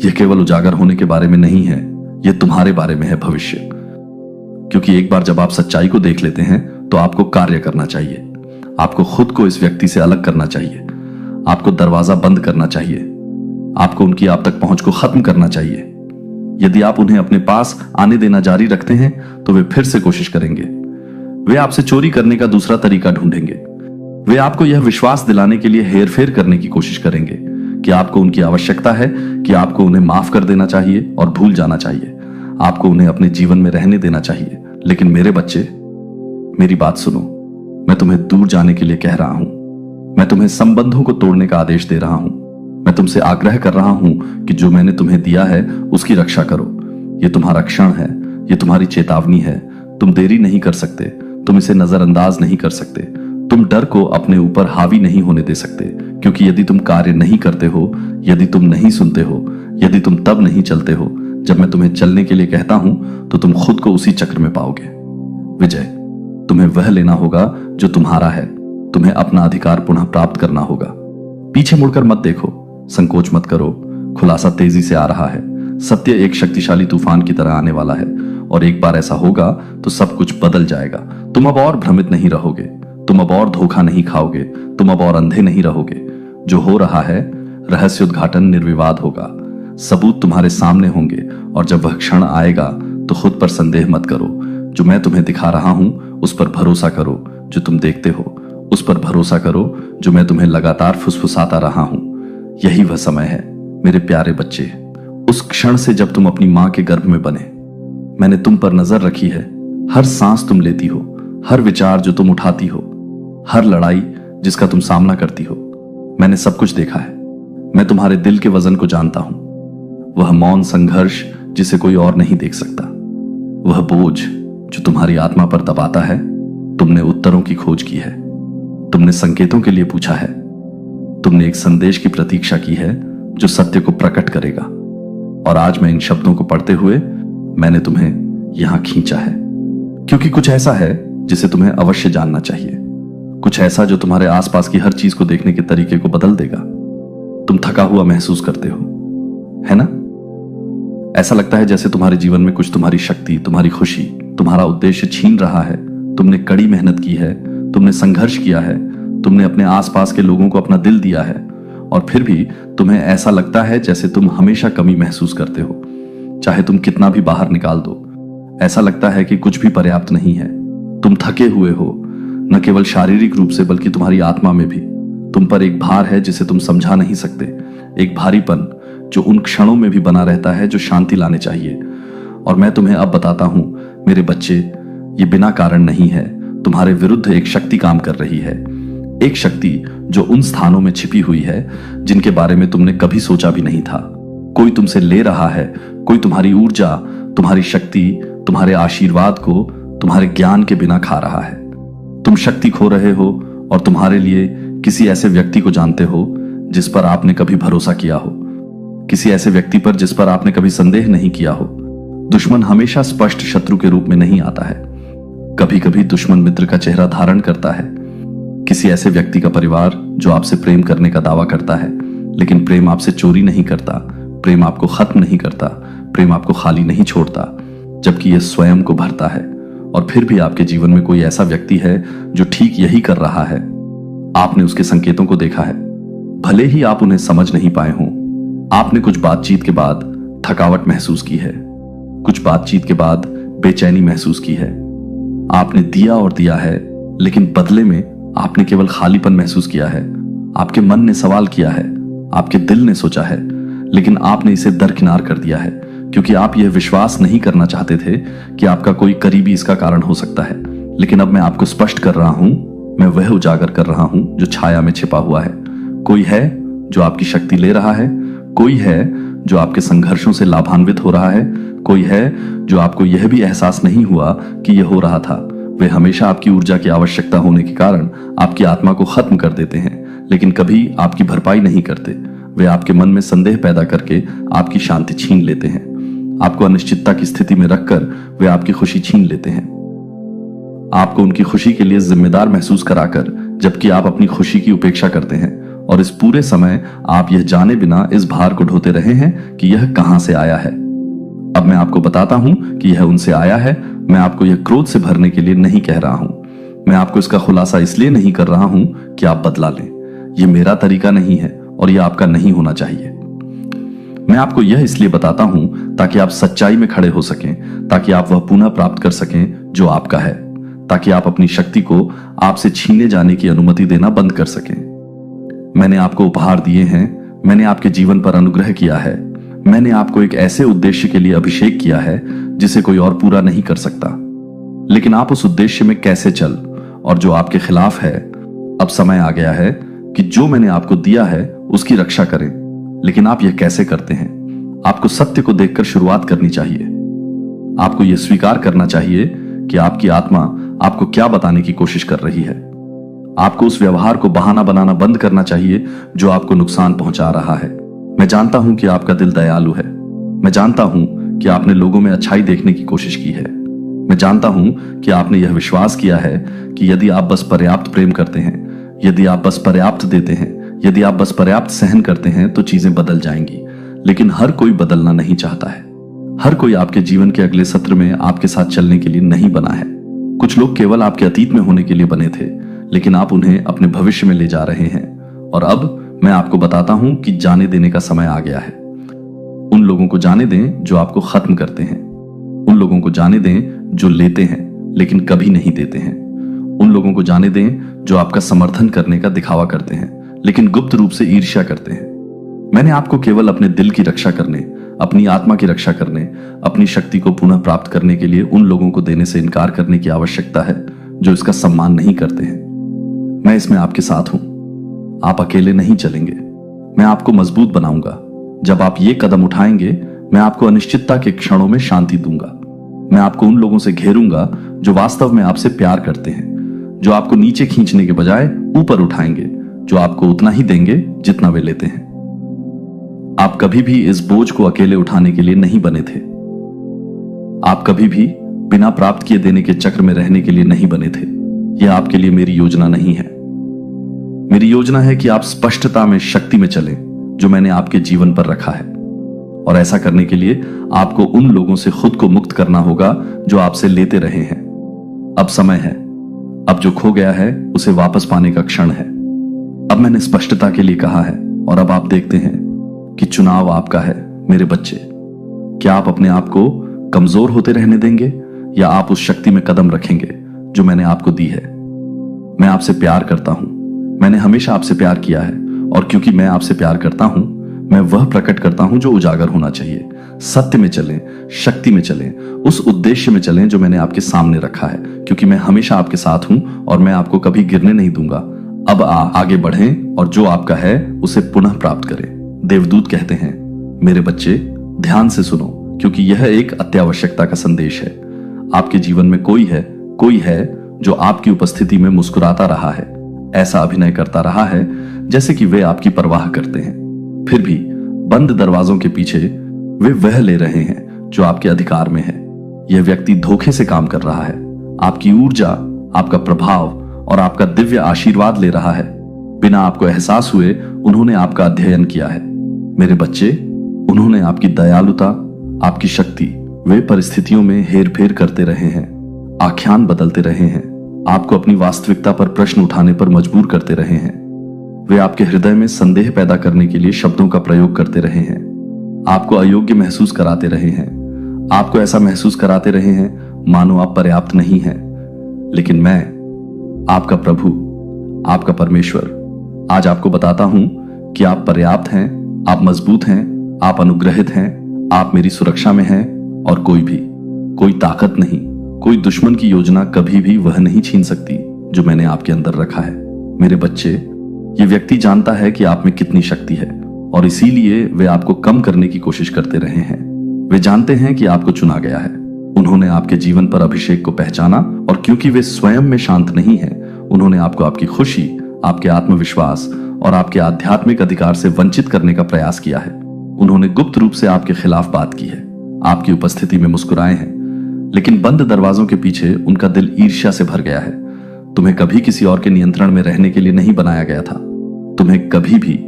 यह केवल उजागर होने के बारे में नहीं है, यह तुम्हारे बारे में है, भविष्य। क्योंकि एक बार जब आप सच्चाई को देख लेते हैं तो आपको कार्य करना चाहिए। आपको खुद को इस व्यक्ति से अलग करना चाहिए। आपको दरवाजा बंद करना चाहिए। आपको उनकी आप तक पहुंच को खत्म करना चाहिए। यदि आप उन्हें अपने पास आने देना जारी रखते हैं तो वे फिर से कोशिश करेंगे। वे आपसे चोरी करने का दूसरा तरीका ढूंढेंगे। वे आपको यह विश्वास दिलाने के लिए हेरफेर करने की कोशिश करेंगे कि आपको उनकी आवश्यकता है, कि आपको उन्हें माफ कर देना चाहिए और भूल जाना चाहिए। आपको उन्हें अपने जीवन में रहने देना चाहिए। लेकिन मेरे बच्चे, मेरी बात सुनो। मैं तुम्हें दूर जाने के लिए कह रहा हूं। मैं तुम्हें संबंधों को तोड़ने का आदेश दे रहा हूं। मैं तुमसे आग्रह कर रहा हूं कि जो मैंने तुम्हें दिया है उसकी रक्षा करो। यह तुम्हारा क्षण है, यह तुम्हारी चेतावनी है। तुम देरी नहीं कर सकते, तुम इसे नजरअंदाज नहीं कर सकते। तुम डर को अपने ऊपर हावी नहीं होने दे सकते, क्योंकि यदि तुम कार्य नहीं करते हो, यदि तुम नहीं सुनते हो, यदि तुम तब नहीं चलते हो जब मैं तुम्हें चलने के लिए कहता हूं, तो तुम खुद को उसी चक्र में पाओगे। विजय, तुम्हें वह लेना होगा जो तुम्हारा है। तुम्हें अपना अधिकार पुनः प्राप्त करना होगा। पीछे मुड़कर मत देखो, संकोच मत करो। खुलासा तेजी से आ रहा है। सत्य एक शक्तिशाली तूफान की तरह आने वाला है, और एक बार ऐसा होगा तो सब कुछ बदल जाएगा। तुम अब और भ्रमित नहीं रहोगे। तुम अब और धोखा नहीं खाओगे। तुम अब और अंधे नहीं रहोगे। जो हो रहा है, रहस्य उद्घाटन निर्विवाद होगा। सबूत तुम्हारे सामने होंगे, और जब वह क्षण आएगा तो खुद पर संदेह मत करो। जो मैं तुम्हें दिखा रहा हूं उस पर भरोसा करो। जो तुम देखते हो उस पर भरोसा करो, जो मैं तुम्हें लगातार फुसफुसाता रहा हूं। यही वह समय है मेरे प्यारे बच्चे। उस क्षण से जब तुम अपनी मां के गर्भ में बने, मैंने तुम पर नजर रखी है। हर सांस तुम लेती हो, हर विचार जो तुम उठाती हो, हर लड़ाई जिसका तुम सामना करती हो, मैंने सब कुछ देखा है। मैं तुम्हारे दिल के वजन को जानता हूं। वह मौन संघर्ष जिसे कोई और नहीं देख सकता, वह बोझ जो तुम्हारी आत्मा पर दबाता है। तुमने उत्तरों की खोज की है। तुमने संकेतों के लिए पूछा है। तुमने एक संदेश की प्रतीक्षा की है जो सत्य को प्रकट करेगा। और आज मैं इन शब्दों को पढ़ते हुए मैंने तुम्हें यहां खींचा है, क्योंकि कुछ ऐसा है जिसे तुम्हें अवश्य जानना चाहिए। कुछ ऐसा जो तुम्हारे आसपास की हर चीज को देखने के तरीके को बदल देगा। तुम थका हुआ महसूस करते हो, है ना? ऐसा लगता है जैसे तुम्हारे जीवन में कुछ तुम्हारी शक्ति, तुम्हारी खुशी, तुम्हारा उद्देश्य छीन रहा है। तुमने कड़ी मेहनत की है, तुमने संघर्ष किया है, तुमने अपने आसपास के लोगों को अपना दिल दिया है, और फिर भी तुम्हें ऐसा लगता है जैसे तुम हमेशा कमी महसूस करते हो। चाहे तुम कितना भी बाहर निकाल दो, ऐसा लगता है कि कुछ भी पर्याप्त नहीं है। तुम थके हुए हो, न केवल शारीरिक रूप से बल्कि तुम्हारी आत्मा में भी। तुम पर एक भार है जिसे तुम समझा नहीं सकते, एक भारीपन जो उन क्षणों में भी बना रहता है जो शांति लाने चाहिए। और मैं तुम्हें अब बताता हूं मेरे बच्चे, ये बिना कारण नहीं है। तुम्हारे विरुद्ध एक शक्ति काम कर रही है, एक शक्ति जो उन स्थानों में छिपी हुई है जिनके बारे में तुमने कभी सोचा भी नहीं था। कोई तुमसे ले रहा है, कोई तुम्हारी ऊर्जा, तुम्हारी शक्ति, तुम्हारे आशीर्वाद को तुम्हारे ज्ञान के बिना खा रहा है। तुम शक्ति खो रहे हो और तुम्हारे लिए किसी ऐसे व्यक्ति को जानते हो जिस पर आपने कभी भरोसा किया हो, किसी ऐसे व्यक्ति पर जिस पर आपने कभी संदेह नहीं किया हो। दुश्मन हमेशा स्पष्ट शत्रु के रूप में नहीं आता है। कभी कभी दुश्मन मित्र का चेहरा धारण करता है। किसी ऐसे व्यक्ति का परिवार जो आपसे प्रेम करने का दावा करता है, लेकिन प्रेम आपसे चोरी नहीं करता, प्रेम आपको खत्म नहीं करता, प्रेम आपको खाली नहीं छोड़ता, जबकि यह स्वयं को भरता है। और फिर भी आपके जीवन में कोई ऐसा व्यक्ति है जो ठीक यही कर रहा है। आपने उसके संकेतों को देखा है, भले ही आप उन्हें समझ नहीं पाए हों। आपने कुछ बातचीत के बाद थकावट महसूस की है, कुछ बातचीत के बाद बेचैनी महसूस की है। आपने दिया और दिया है, लेकिन बदले में आपने केवल खालीपन महसूस किया है। आपके मन ने सवाल किया है, आपके दिल ने सोचा है, लेकिन आपने इसे दरकिनार कर दिया है, क्योंकि आप यह विश्वास नहीं करना चाहते थे कि आपका कोई करीबी इसका कारण हो सकता है। लेकिन अब मैं आपको स्पष्ट कर रहा हूं, मैं वह उजागर कर रहा हूं जो छाया में छिपा हुआ है। कोई है जो आपकी शक्ति ले रहा है, कोई है जो आपके संघर्षों से लाभान्वित हो रहा है, कोई है जो आपको यह भी एहसास नहीं हुआ कि यह हो रहा था। वे हमेशा आपकी ऊर्जा की आवश्यकता होने के कारण आपकी आत्मा को खत्म कर देते हैं, लेकिन कभी आपकी भरपाई नहीं करते। वे आपके मन में संदेह पैदा करके आपकी शांति छीन लेते हैं। आपको अनिश्चितता की स्थिति में रखकर वे आपकी खुशी छीन लेते हैं, आपको उनकी खुशी के लिए जिम्मेदार महसूस कराकर, जबकि आप अपनी खुशी की उपेक्षा करते हैं। और इस पूरे समय आप यह जाने बिना इस भार को ढोते रहे हैं कि यह कहां से आया है। अब मैं आपको बताता हूं कि यह उनसे आया है। मैं आपको यह क्रोध से भरने के लिए नहीं कह रहा हूं। मैं आपको इसका खुलासा इसलिए नहीं कर रहा हूं कि आप बदला लें। यह मेरा तरीका नहीं है और यह आपका नहीं होना चाहिए। मैं आपको यह इसलिए बताता हूं ताकि आप सच्चाई में खड़े हो सकें, ताकि आप वह पुनः प्राप्त कर सकें जो आपका है, ताकि आप अपनी शक्ति को आपसे छीने जाने की अनुमति देना बंद कर सकें। मैंने आपको उपहार दिए हैं, मैंने आपके जीवन पर अनुग्रह किया है, मैंने आपको एक ऐसे उद्देश्य के लिए अभिषेक किया है जिसे कोई और पूरा नहीं कर सकता। लेकिन आप उस उद्देश्य में कैसे चल और जो आपके खिलाफ है, अब समय आ गया है कि जो मैंने आपको दिया है उसकी रक्षा करें। लेकिन आप यह कैसे करते हैं? आपको सत्य को देखकर शुरुआत करनी चाहिए। आपको यह स्वीकार करना चाहिए कि आपकी आत्मा आपको क्या बताने की कोशिश कर रही है। आपको उस व्यवहार को बहाना बनाना बंद करना चाहिए जो आपको नुकसान पहुंचा रहा है। मैं जानता हूं कि आपका दिल दयालु है। मैं जानता हूं कि आपने लोगों में अच्छाई देखने की कोशिश की है। मैं जानता हूं कि आपने यह विश्वास किया है कि यदि आप बस पर्याप्त प्रेम करते हैं, यदि आप बस पर्याप्त देते हैं, यदि आप बस पर्याप्त सहन करते हैं तो चीजें बदल जाएंगी। लेकिन हर कोई बदलना नहीं चाहता है। हर कोई आपके जीवन के अगले सत्र में आपके साथ चलने के लिए नहीं बना है। कुछ लोग केवल आपके अतीत में होने के लिए बने थे, लेकिन आप उन्हें अपने भविष्य में ले जा रहे हैं। और अब मैं आपको बताता हूं कि जाने देने का समय आ गया है। उन लोगों को जाने दें जो आपको खत्म करते हैं। उन लोगों को जाने दें जो लेते हैं लेकिन कभी नहीं देते हैं। उन लोगों को जाने दें जो आपका समर्थन करने का दिखावा करते हैं लेकिन गुप्त रूप से ईर्ष्या करते हैं। मैंने आपको केवल अपने दिल की रक्षा करने, अपनी आत्मा की रक्षा करने, अपनी शक्ति को पुनः प्राप्त करने के लिए उन लोगों को देने से इनकार करने की आवश्यकता है जो इसका सम्मान नहीं करते हैं। मैं इसमें आपके साथ हूं। आप अकेले नहीं चलेंगे। मैं आपको मजबूत बनाऊंगा। जब आप ये कदम उठाएंगे, मैं आपको अनिश्चितता के क्षणों में शांति दूंगा। मैं आपको उन लोगों से घेरूंगा जो वास्तव में आपसे प्यार करते हैं, जो आपको नीचे खींचने के बजाय ऊपर उठाएंगे, जो आपको उतना ही देंगे जितना वे लेते हैं। आप कभी भी इस बोझ को अकेले उठाने के लिए नहीं बने थे। आप कभी भी बिना प्राप्त किए देने के चक्र में रहने के लिए नहीं बने थे। यह आपके लिए मेरी योजना नहीं है। मेरी योजना है कि आप स्पष्टता में, शक्ति में चलें जो मैंने आपके जीवन पर रखा है। और ऐसा करने के लिए आपको उन लोगों से खुद को मुक्त करना होगा जो आपसे लेते रहे हैं। अब समय है। अब जो खो गया है उसे वापस पाने का क्षण है। अब मैंने स्पष्टता के लिए कहा है और अब आप देखते हैं कि चुनाव आपका है। मेरे बच्चे, क्या आप अपने आप को कमजोर होते रहने देंगे या आप उस शक्ति में कदम रखेंगे जो मैंने आपको दी है? मैं आपसे प्यार करता हूं। मैंने हमेशा आपसे प्यार किया है और क्योंकि मैं आपसे प्यार करता हूं, मैं वह प्रकट करता हूं जो उजागर होना चाहिए। सत्य में चलें, शक्ति में चलें, उस उद्देश्य में चलें जो मैंने आपके सामने रखा है, क्योंकि मैं हमेशा आपके साथ हूं और मैं आपको कभी गिरने नहीं दूंगा। अब आगे बढ़ें और जो आपका है उसे पुनः प्राप्त करें। देवदूत कहते हैं, मेरे बच्चे ध्यान से सुनो, क्योंकि यह एक अत्यावश्यकता का संदेश है। आपके जीवन में कोई है जो आपकी उपस्थिति में मुस्कुराता रहा है, ऐसा अभिनय करता रहा है जैसे कि वे आपकी परवाह करते हैं। फिर भी बंद दरवाजों के पीछे वे वह ले रहे हैं जो आपके अधिकार में है। यह व्यक्ति धोखे से काम कर रहा है। आपकी ऊर्जा, आपका प्रभाव और आपका दिव्य आशीर्वाद ले रहा है। बिना आपको एहसास हुए उन्होंने आपका अध्ययन किया है। मेरे बच्चे, उन्होंने आपकी दयालुता, आपकी शक्ति, वे परिस्थितियों में हेरफेर करते रहे हैं, आख्यान बदलते रहे हैं, आपको अपनी वास्तविकता पर प्रश्न उठाने पर मजबूर करते रहे हैं। वे आपके हृदय में संदेह पैदा करने के लिए शब्दों का प्रयोग करते रहे हैं, आपको अयोग्य महसूस कराते रहे हैं, आपको ऐसा महसूस कराते रहे हैं मानो आप पर्याप्त नहीं हैं। लेकिन मैं, आपका प्रभु, आपका परमेश्वर, आज आपको बताता हूं कि आप पर्याप्त हैं, आप मजबूत हैं, आप अनुग्रहित हैं, आप मेरी सुरक्षा में हैं और कोई ताकत नहीं, कोई दुश्मन की योजना कभी भी वह नहीं छीन सकती जो मैंने आपके अंदर रखा है। मेरे बच्चे, ये व्यक्ति जानता है कि आप में कितनी शक्ति है और इसीलिए वे आपको कम करने की कोशिश करते रहे हैं। वे जानते हैं कि आपको चुना गया है। उन्होंने आपके जीवन पर अभिषेक को पहचाना और क्योंकि वे स्वयं में शांत नहीं हैं, उन्होंने आपको आपकी खुशी, आपके आत्मविश्वास और आपके आध्यात्मिक अधिकार से वंचित करने का प्रयास किया है। उन्होंने गुप्त रूप से आपके खिलाफ बात की है, आपकी उपस्थिति में मुस्कुराए हैं, लेकिन बंद दरवाजों के पीछे उनका दिल ईर्ष्या से भर गया है। तुम्हें कभी किसी और के नियंत्रण में रहने के लिए नहीं बनाया गया था। तुम्हें कभी भी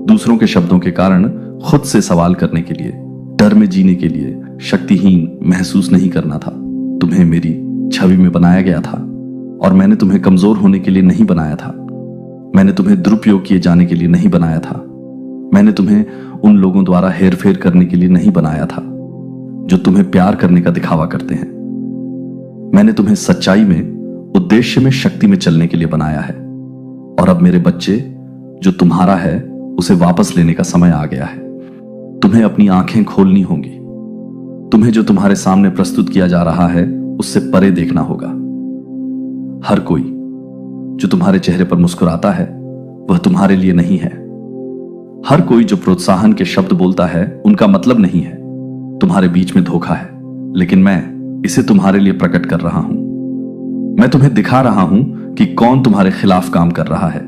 दूसरों के शब्दों के कारण खुद से सवाल करने के लिए, डर में जीने के लिए शक्तिहीन महसूस नहीं करना था। तुम्हें मेरी छवि में बनाया गया था। और मैंने तुम्हें कमजोर होने के लिए नहीं बनाया था। मैंने तुम्हें दुरुपयोग किए जाने के लिए नहीं बनाया था। मैंने तुम्हें उन लोगों द्वारा हेरफेर करने के लिए नहीं बनाया था जो तुम्हें प्यार करने का दिखावा करते हैं। मैंने तुम्हें सच्चाई में, उद्देश्य में, शक्ति में चलने के लिए बनाया है। और अब मेरे बच्चे, जो तुम्हारा है उसे वापस लेने का समय आ गया है। तुम्हें अपनी आंखें खोलनी होंगी। तुम्हें जो तुम्हारे सामने प्रस्तुत किया जा रहा है उससे परे देखना होगा। हर कोई जो तुम्हारे चेहरे पर मुस्कुराता है वह तुम्हारे लिए नहीं है। हर कोई जो प्रोत्साहन के शब्द बोलता है उनका मतलब नहीं है। तुम्हारे बीच में धोखा है, लेकिन मैं इसे तुम्हारे लिए प्रकट कर रहा हूं। मैं तुम्हें दिखा रहा हूं कि कौन तुम्हारे खिलाफ काम कर रहा है।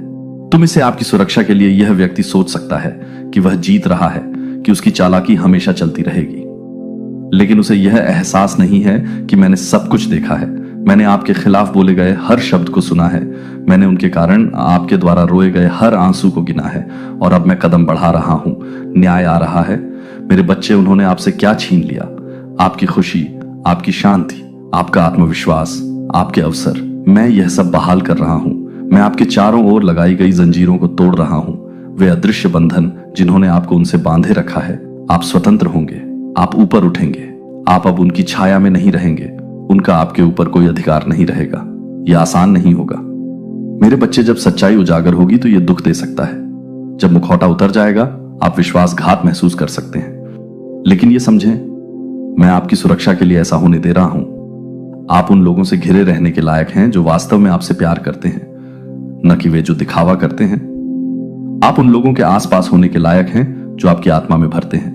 तुम इसे आपकी सुरक्षा के लिए यह व्यक्ति सोच सकता है कि वह जीत रहा है, कि उसकी चालाकी हमेशा चलती रहेगी, लेकिन उसे यह एहसास नहीं है कि मैंने सब कुछ देखा है। मैंने आपके खिलाफ बोले गए हर शब्द को सुना है। मैंने उनके कारण आपके द्वारा रोए गए हर आंसू को गिना है, और अब मैं कदम बढ़ा रहा हूं। न्याय आ रहा है। मेरे बच्चे, उन्होंने आपसे क्या छीन लिया? आपकी खुशी, आपकी शांति, आपका आत्मविश्वास, आपके अवसर। मैं यह सब बहाल कर रहा हूं। मैं आपके चारों ओर लगाई गई जंजीरों को तोड़ रहा हूं। वे अदृश्य बंधन जिन्होंने आपको उनसे बांधे रखा है। आप स्वतंत्र होंगे। आप ऊपर उठेंगे। आप अब उनकी छाया में नहीं रहेंगे। उनका आपके ऊपर कोई अधिकार नहीं रहेगा। यह आसान नहीं होगा। मेरे बच्चे, जब सच्चाई उजागर होगी तो यह दुख दे सकता है। जब मुखौटा उतर जाएगा आप विश्वासघात महसूस कर सकते हैं, लेकिन यह समझें, मैं आपकी सुरक्षा के लिए ऐसा होने दे रहा हूं। आप उन लोगों से घिरे रहने के लायक हैं जो वास्तव में आपसे प्यार करते हैं, न कि वे जो दिखावा करते हैं। आप उन लोगों के आसपास होने के लायक हैं जो आपकी आत्मा में भरते हैं,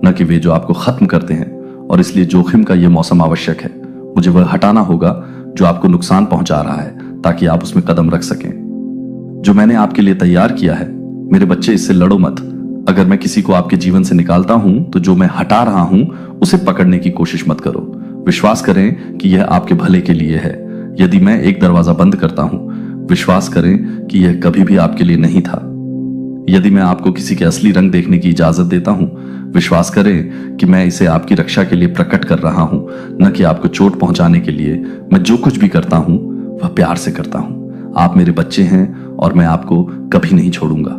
न कि वे जो आपको खत्म करते हैं। और इसलिए जोखिम का यह मौसम आवश्यक है। मुझे वह हटाना होगा जो आपको नुकसान पहुंचा रहा है, ताकि आप उसमें कदम रख सकें। जो मैंने आपके लिए तैयार किया है, मेरे बच्चे, इससे लड़ो मत। अगर मैं किसी को आपके जीवन से निकालता हूं तो जो मैं हटा रहा हूं उसे पकड़ने की कोशिश मत करो। विश्वास करें कि यह आपके भले के लिए है। यदि मैं एक दरवाजा बंद करता हूं, विश्वास करें कि यह कभी भी आपके लिए नहीं था। यदि मैं आपको किसी के असली रंग देखने की इजाजत देता हूं, विश्वास करें कि मैं इसे आपकी रक्षा के लिए प्रकट कर रहा हूं, न कि आपको चोट पहुंचाने के लिए। मैं जो कुछ भी करता हूं वह प्यार से करता हूं। आप मेरे बच्चे हैं और मैं आपको कभी नहीं छोड़ूंगा।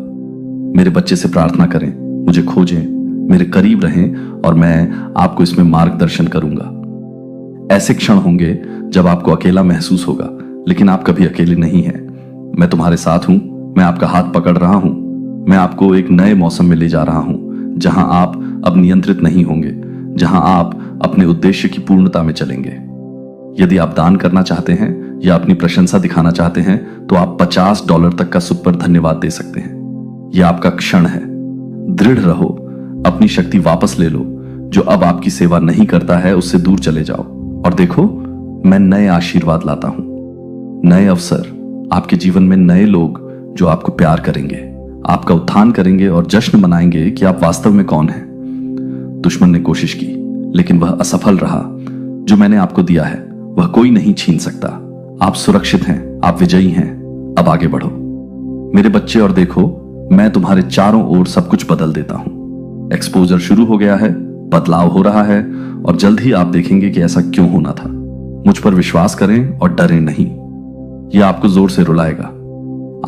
मेरे बच्चे से प्रार्थना करें, मुझे खोजें, मेरे करीब रहें, और मैं आपको इसमें मार्गदर्शन करूंगा। ऐसे क्षण होंगे जब आपको अकेला महसूस होगा, लेकिन आप कभी अकेले नहीं हैं। मैं तुम्हारे साथ हूं। मैं आपका हाथ पकड़ रहा हूं। मैं आपको एक नए मौसम में ले जा रहा हूं, जहां आप अब नियंत्रित नहीं होंगे, जहां आप अपने उद्देश्य की पूर्णता में चलेंगे। यदि आप दान करना चाहते हैं या अपनी प्रशंसा दिखाना चाहते हैं तो आप $50 तक का सुपर धन्यवाद दे सकते हैं। यह आपका क्षण है। दृढ़ रहो। अपनी शक्ति वापस ले लो। जो अब आपकी सेवा नहीं करता है उससे दूर चले जाओ, और देखो, मैं नए आशीर्वाद लाता हूं, नए अवसर, आपके जीवन में नए लोग जो आपको प्यार करेंगे, आपका उत्थान करेंगे और जश्न मनाएंगे कि आप वास्तव में कौन हैं। दुश्मन ने कोशिश की, लेकिन वह असफल रहा। जो मैंने आपको दिया है वह कोई नहीं छीन सकता। आप सुरक्षित हैं। आप विजयी हैं। अब आगे बढ़ो मेरे बच्चे, और देखो, मैं तुम्हारे चारों ओर सब कुछ बदल देता हूं। एक्सपोजर शुरू हो गया है। बदलाव हो रहा है, और जल्द ही आप देखेंगे कि ऐसा क्यों होना था। मुझ पर विश्वास करें और डरें नहीं। यह आपको जोर से रुलाएगा।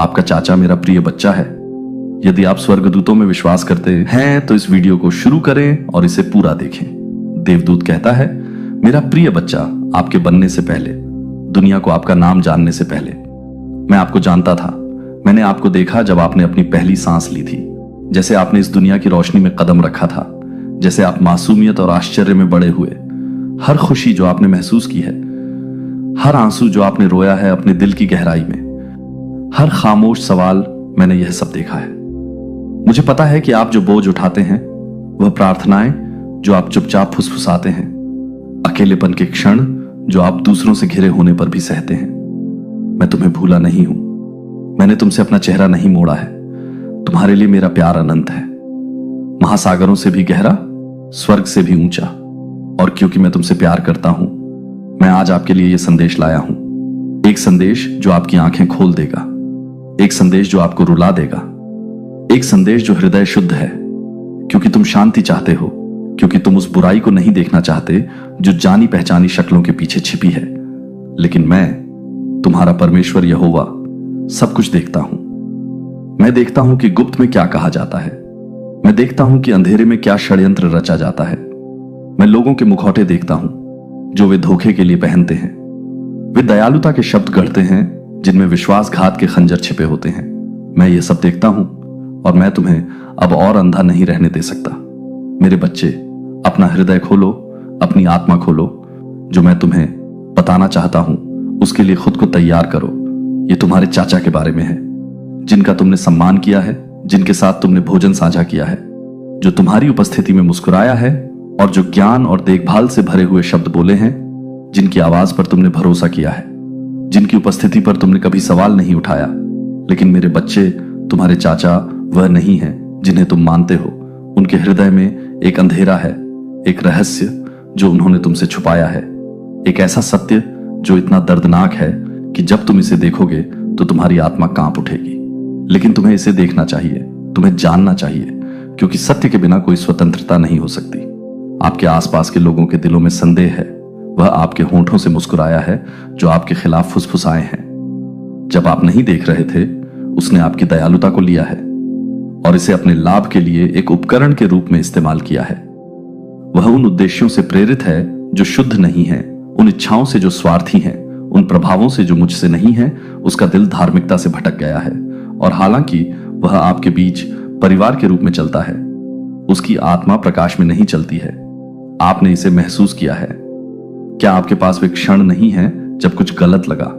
आपका चाचा मेरा प्रिय बच्चा है। यदि आप स्वर्गदूतों में विश्वास करते हैं तो इस वीडियो को शुरू करें और इसे पूरा देखें। देवदूत कहता है, मेरा प्रिय बच्चा, आपके बनने से पहले, दुनिया को आपका नाम जानने से पहले, मैं आपको जानता था। मैंने आपको देखा जब आपने अपनी पहली सांस ली थी, जैसे आपने इस दुनिया की रोशनी में कदम रखा था, जैसे आप मासूमियत और आश्चर्य में बड़े हुए। हर खुशी जो आपने महसूस की है, हर आंसू जो आपने रोया है अपने दिल की गहराई में, हर खामोश सवाल, मैंने यह सब देखा है। मुझे पता है कि आप जो बोझ उठाते हैं, वह प्रार्थनाएं जो आप चुपचाप फुसफुसाते हैं, अकेलेपन के क्षण जो आप दूसरों से घिरे होने पर भी सहते हैं। मैं तुम्हें भूला नहीं हूं। मैंने तुमसे अपना चेहरा नहीं मोड़ा है। तुम्हारे लिए मेरा प्यार अनंत है, महासागरों से भी गहरा, स्वर्ग से भी ऊंचा। और क्योंकि मैं तुमसे प्यार करता हूं, मैं आज आपके लिए यह संदेश लाया हूं। एक संदेश जो आपकी आंखें खोल देगा, एक संदेश जो आपको रुला देगा, एक संदेश जो हृदय शुद्ध है, क्योंकि तुम शांति चाहते हो, क्योंकि तुम उस बुराई को नहीं देखना चाहते जो जानी पहचानी शक्लों के पीछे छिपी है। लेकिन मैं तुम्हारा परमेश्वर यहोवा सब कुछ देखता हूं। मैं देखता हूं कि गुप्त में क्या कहा जाता है। मैं देखता हूं कि अंधेरे में क्या षड्यंत्र रचा जाता है। मैं लोगों के मुखौटे देखता हूं जो वे धोखे के लिए पहनते हैं। वे दयालुता के शब्द गढ़ते हैं जिनमें विश्वासघात के खंजर छिपे होते हैं। मैं ये सब देखता हूं और मैं तुम्हें अब और अंधा नहीं रहने दे सकता। मेरे बच्चे, अपना हृदय खोलो, अपनी आत्मा खोलो। जो मैं तुम्हें बताना चाहता हूं उसके लिए खुद को तैयार करो। ये तुम्हारे चाचा के बारे में है, जिनका तुमने सम्मान किया है, जिनके साथ तुमने भोजन साझा किया है, जो तुम्हारी उपस्थिति में मुस्कुराया है और जो ज्ञान और देखभाल से भरे हुए शब्द बोले हैं, जिनकी आवाज पर तुमने भरोसा किया है, जिनकी उपस्थिति पर तुमने कभी सवाल नहीं उठाया। लेकिन मेरे बच्चे, तुम्हारे चाचा वह नहीं है जिन्हें तुम मानते हो। उनके हृदय में एक अंधेरा है, एक रहस्य जो उन्होंने तुमसे छुपाया है, एक ऐसा सत्य जो इतना दर्दनाक है कि जब तुम इसे देखोगे तो तुम्हारी आत्मा कांप उठेगी। लेकिन तुम्हें इसे देखना चाहिए, तुम्हें जानना चाहिए, क्योंकि सत्य के बिना कोई स्वतंत्रता नहीं हो सकती। आपके आसपास के लोगों के दिलों में संदेह है। वह आपके होंठों से मुस्कुराया है जो आपके खिलाफ फुसफुसाए हैं। जब आप नहीं देख रहे थे, उसने आपकी दयालुता को लिया है और इसे अपने लाभ के लिए एक उपकरण के रूप में इस्तेमाल किया है। वह उन उद्देश्यों से प्रेरित है जो शुद्ध नहीं है, उन इच्छाओं से जो स्वार्थी हैं, उन प्रभावों से जो मुझसे नहीं है। उसका दिल धार्मिकता से भटक गया है और हालांकि वह आपके बीच परिवार के रूप में चलता है, उसकी आत्मा प्रकाश में नहीं चलती है। आपने इसे महसूस किया है। क्या आपके पास वे क्षण नहीं है जब कुछ गलत लगा,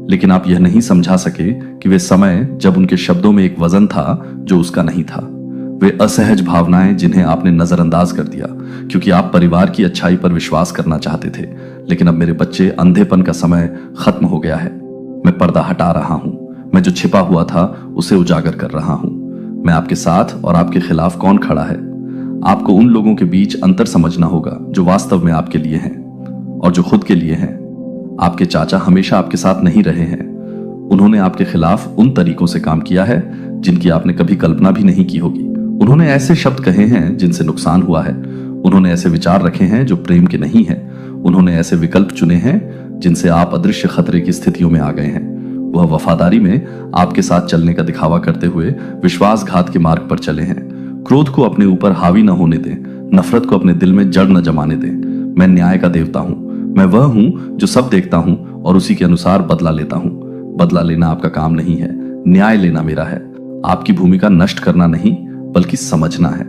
लेकिन आप यह नहीं समझा सके कि वे समय जब उनके शब्दों में एक वजन था जो उसका नहीं था? वे असहज भावनाएं जिन्हें आपने नजरअंदाज कर दिया क्योंकि आप परिवार की अच्छाई पर विश्वास करना चाहते थे। लेकिन अब मेरे बच्चे, अंधेपन का समय खत्म हो गया है। मैं पर्दा हटा रहा हूं। मैं जो छिपा हुआ था उसे उजागर कर रहा हूं। मैं आपके साथ और आपके खिलाफ कौन खड़ा है। आपको उन लोगों के बीच अंतर समझना होगा जो वास्तव में आपके लिए हैं और जो खुद के लिए हैं। आपके चाचा हमेशा आपके साथ नहीं रहे हैं। उन्होंने आपके खिलाफ उन तरीकों से काम किया है जिनकी आपने कभी कल्पना भी नहीं की होगी। उन्होंने ऐसे शब्द कहे हैं जिनसे नुकसान हुआ है। उन्होंने ऐसे विचार रखे हैं जो प्रेम के नहीं हैं। उन्होंने ऐसे विकल्प चुने हैं जिनसे आप अदृश्य खतरे की स्थितियों में आ गए हैं। वह वफादारी में आपके साथ चलने का दिखावा करते हुए विश्वासघात के मार्ग पर चले हैं। क्रोध को अपने ऊपर हावी न होने दें, नफरत को अपने दिल में जड़ न जमाने दें। मैं न्याय का देवता हूं। मैं वह हूं जो सब देखता हूं और उसी के अनुसार बदला लेता हूं। बदला लेना आपका काम नहीं है, न्याय लेना मेरा है। आपकी भूमिका नष्ट करना नहीं बल्कि समझना है,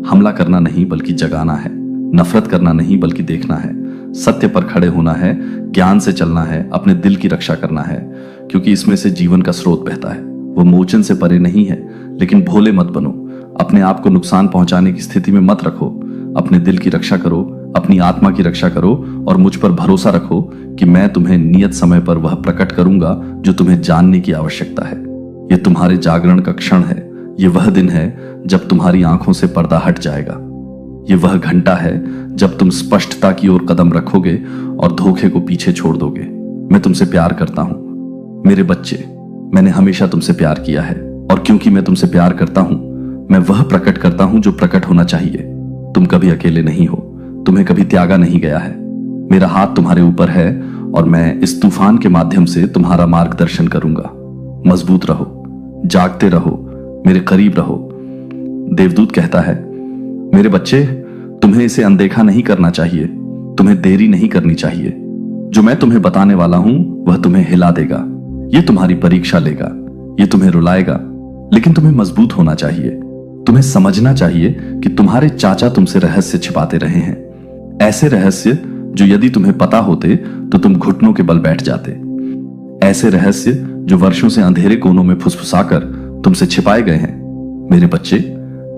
हमला करना नहीं बल्कि जगाना है, नफरत करना नहीं बल्कि देखना है, सत्य पर खड़े होना है, ज्ञान से चलना है, अपने दिल की रक्षा करना है, क्योंकि इसमें से जीवन का स्रोत बहता है। वो मोचन से परे नहीं है। लेकिन भोले मत बनो, अपने आप को नुकसान पहुंचाने की स्थिति में मत रखो। अपने दिल की रक्षा करो, अपनी आत्मा की रक्षा करो और मुझ पर भरोसा रखो कि मैं तुम्हें नियत समय पर वह प्रकट करूंगा जो तुम्हें जानने की आवश्यकता है। यह तुम्हारे जागरण का क्षण है। यह वह दिन है जब तुम्हारी आंखों से पर्दा हट जाएगा। यह वह घंटा है जब तुम स्पष्टता की ओर कदम रखोगे और धोखे को पीछे छोड़ दोगे। मैं तुमसे प्यार करता हूं मेरे बच्चे। मैंने हमेशा तुमसे प्यार किया है और क्योंकि मैं तुमसे प्यार करता हूं, मैं वह प्रकट करता हूं जो प्रकट होना चाहिए। तुम कभी अकेले नहीं हो, तुम्हें कभी त्यागा नहीं गया है। मेरा हाथ तुम्हारे ऊपर है और मैं इस तूफान के माध्यम से तुम्हारा मार्गदर्शन करूंगा। मजबूत रहो, जागते रहो, मेरे करीब रहो। देवदूत कहता है, मेरे बच्चे, तुम्हें इसे अनदेखा नहीं करना चाहिए, तुम्हें देरी नहीं करनी चाहिए। जो मैं तुम्हें बताने वाला हूं वह तुम्हें हिला देगा। यह तुम्हारी परीक्षा लेगा, यह तुम्हें रुलाएगा, लेकिन तुम्हें मजबूत होना चाहिए। तुम्हें समझना चाहिए कि तुम्हारे चाचा तुमसे रहस्य छिपाते रहे हैं, ऐसे रहस्य जो यदि तुम्हें पता होते तो तुम घुटनों के बल बैठ जाते। ऐसे रहस्य जो वर्षों से अंधेरे कोनों में फुसफुसाकर तुमसे छिपाए गए हैं। मेरे बच्चे,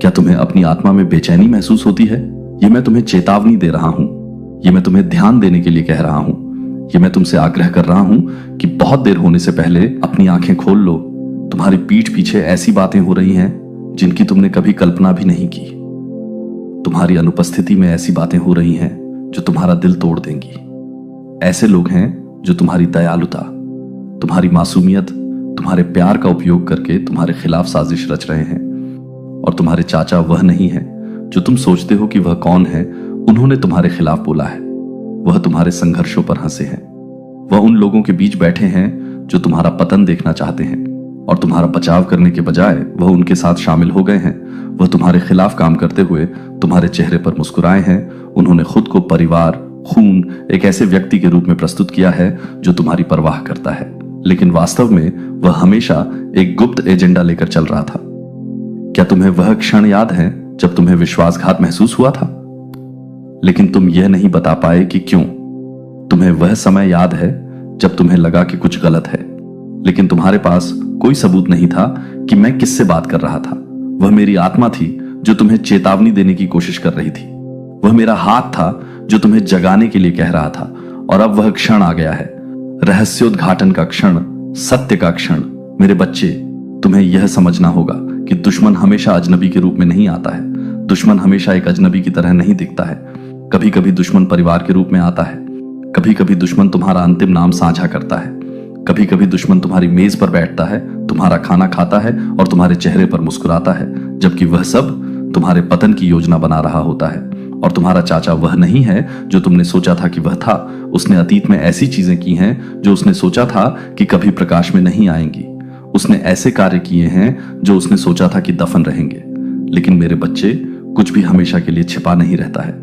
क्या तुम्हें अपनी आत्मा में बेचैनी महसूस होती है? यह मैं तुम्हें चेतावनी दे रहा हूं। यह मैं तुम्हें ध्यान देने के लिए कह रहा हूं। यह मैं तुमसे आग्रह कर रहा हूं कि बहुत देर होने से पहले अपनी आंखें खोल लो। तुम्हारी पीठ पीछे ऐसी बातें हो रही हैं जिनकी तुमने कभी कल्पना भी नहीं की। तुम्हारी अनुपस्थिति में ऐसी बातें हो रही हैं जो तुम्हारा दिल तोड़ देंगी। ऐसे लोग हैं जो तुम्हारी दयालुता, तुम्हारी मासूमियत, तुम्हारे प्यार का उपयोग करके तुम्हारे खिलाफ साजिश रच रहे हैं। और तुम्हारे चाचा वह नहीं है जो तुम सोचते हो कि वह कौन है। उन्होंने तुम्हारे खिलाफ बोला है। वह तुम्हारे संघर्षों पर हंसे हैं। वह उन लोगों के बीच बैठे हैं जो तुम्हारा पतन देखना चाहते हैं और तुम्हारा बचाव करने के बजाय वह उनके साथ शामिल हो गए हैं। वह तुम्हारे खिलाफ काम करते हुए तुम्हारे चेहरे पर मुस्कुराए हैं। उन्होंने खुद को परिवार, खून, एक ऐसे व्यक्ति के रूप में प्रस्तुत किया है जो तुम्हारी परवाह करता है, लेकिन वास्तव में वह हमेशा एक गुप्त एजेंडा लेकर चल रहा था। क्या तुम्हें वह क्षण याद है जब तुम्हें विश्वासघात महसूस हुआ था, लेकिन तुम यह नहीं बता पाए कि क्यों? तुम्हें वह समय याद है जब तुम्हें लगा कि कुछ गलत है, लेकिन तुम्हारे पास कोई सबूत नहीं था कि मैं किससे बात कर रहा था। वह मेरी आत्मा थी जो तुम्हें चेतावनी देने की कोशिश कर रही थी। वह मेरा हाथ था जो तुम्हें जगाने के लिए कह रहा था। और अब वह क्षण आ गया है, रहस्योद्घाटन का क्षण, सत्य का क्षण। मेरे बच्चे, तुम्हें यह समझना होगा कि दुश्मन हमेशा अजनबी के रूप में नहीं आता है। दुश्मन हमेशा एक अजनबी की तरह नहीं दिखता है। कभी कभी दुश्मन परिवार के रूप में आता है, कभी कभी दुश्मन तुम्हारा अंतिम नाम साझा करता है, कभी कभी दुश्मन तुम्हारी मेज पर बैठता है, तुम्हारा खाना खाता है और तुम्हारे चेहरे पर मुस्कुराता है, जबकि वह सब तुम्हारे पतन की योजना बना रहा होता है। और तुम्हारा चाचा वह नहीं है जो तुमने सोचा था कि वह था। उसने अतीत में ऐसी चीजें की हैं जो उसने सोचा था कि कभी प्रकाश में नहीं आएंगी। उसने ऐसे कार्य किए हैं जो उसने सोचा था कि दफन रहेंगे। लेकिन मेरे बच्चे, कुछ भी हमेशा के लिए छिपा नहीं रहता है।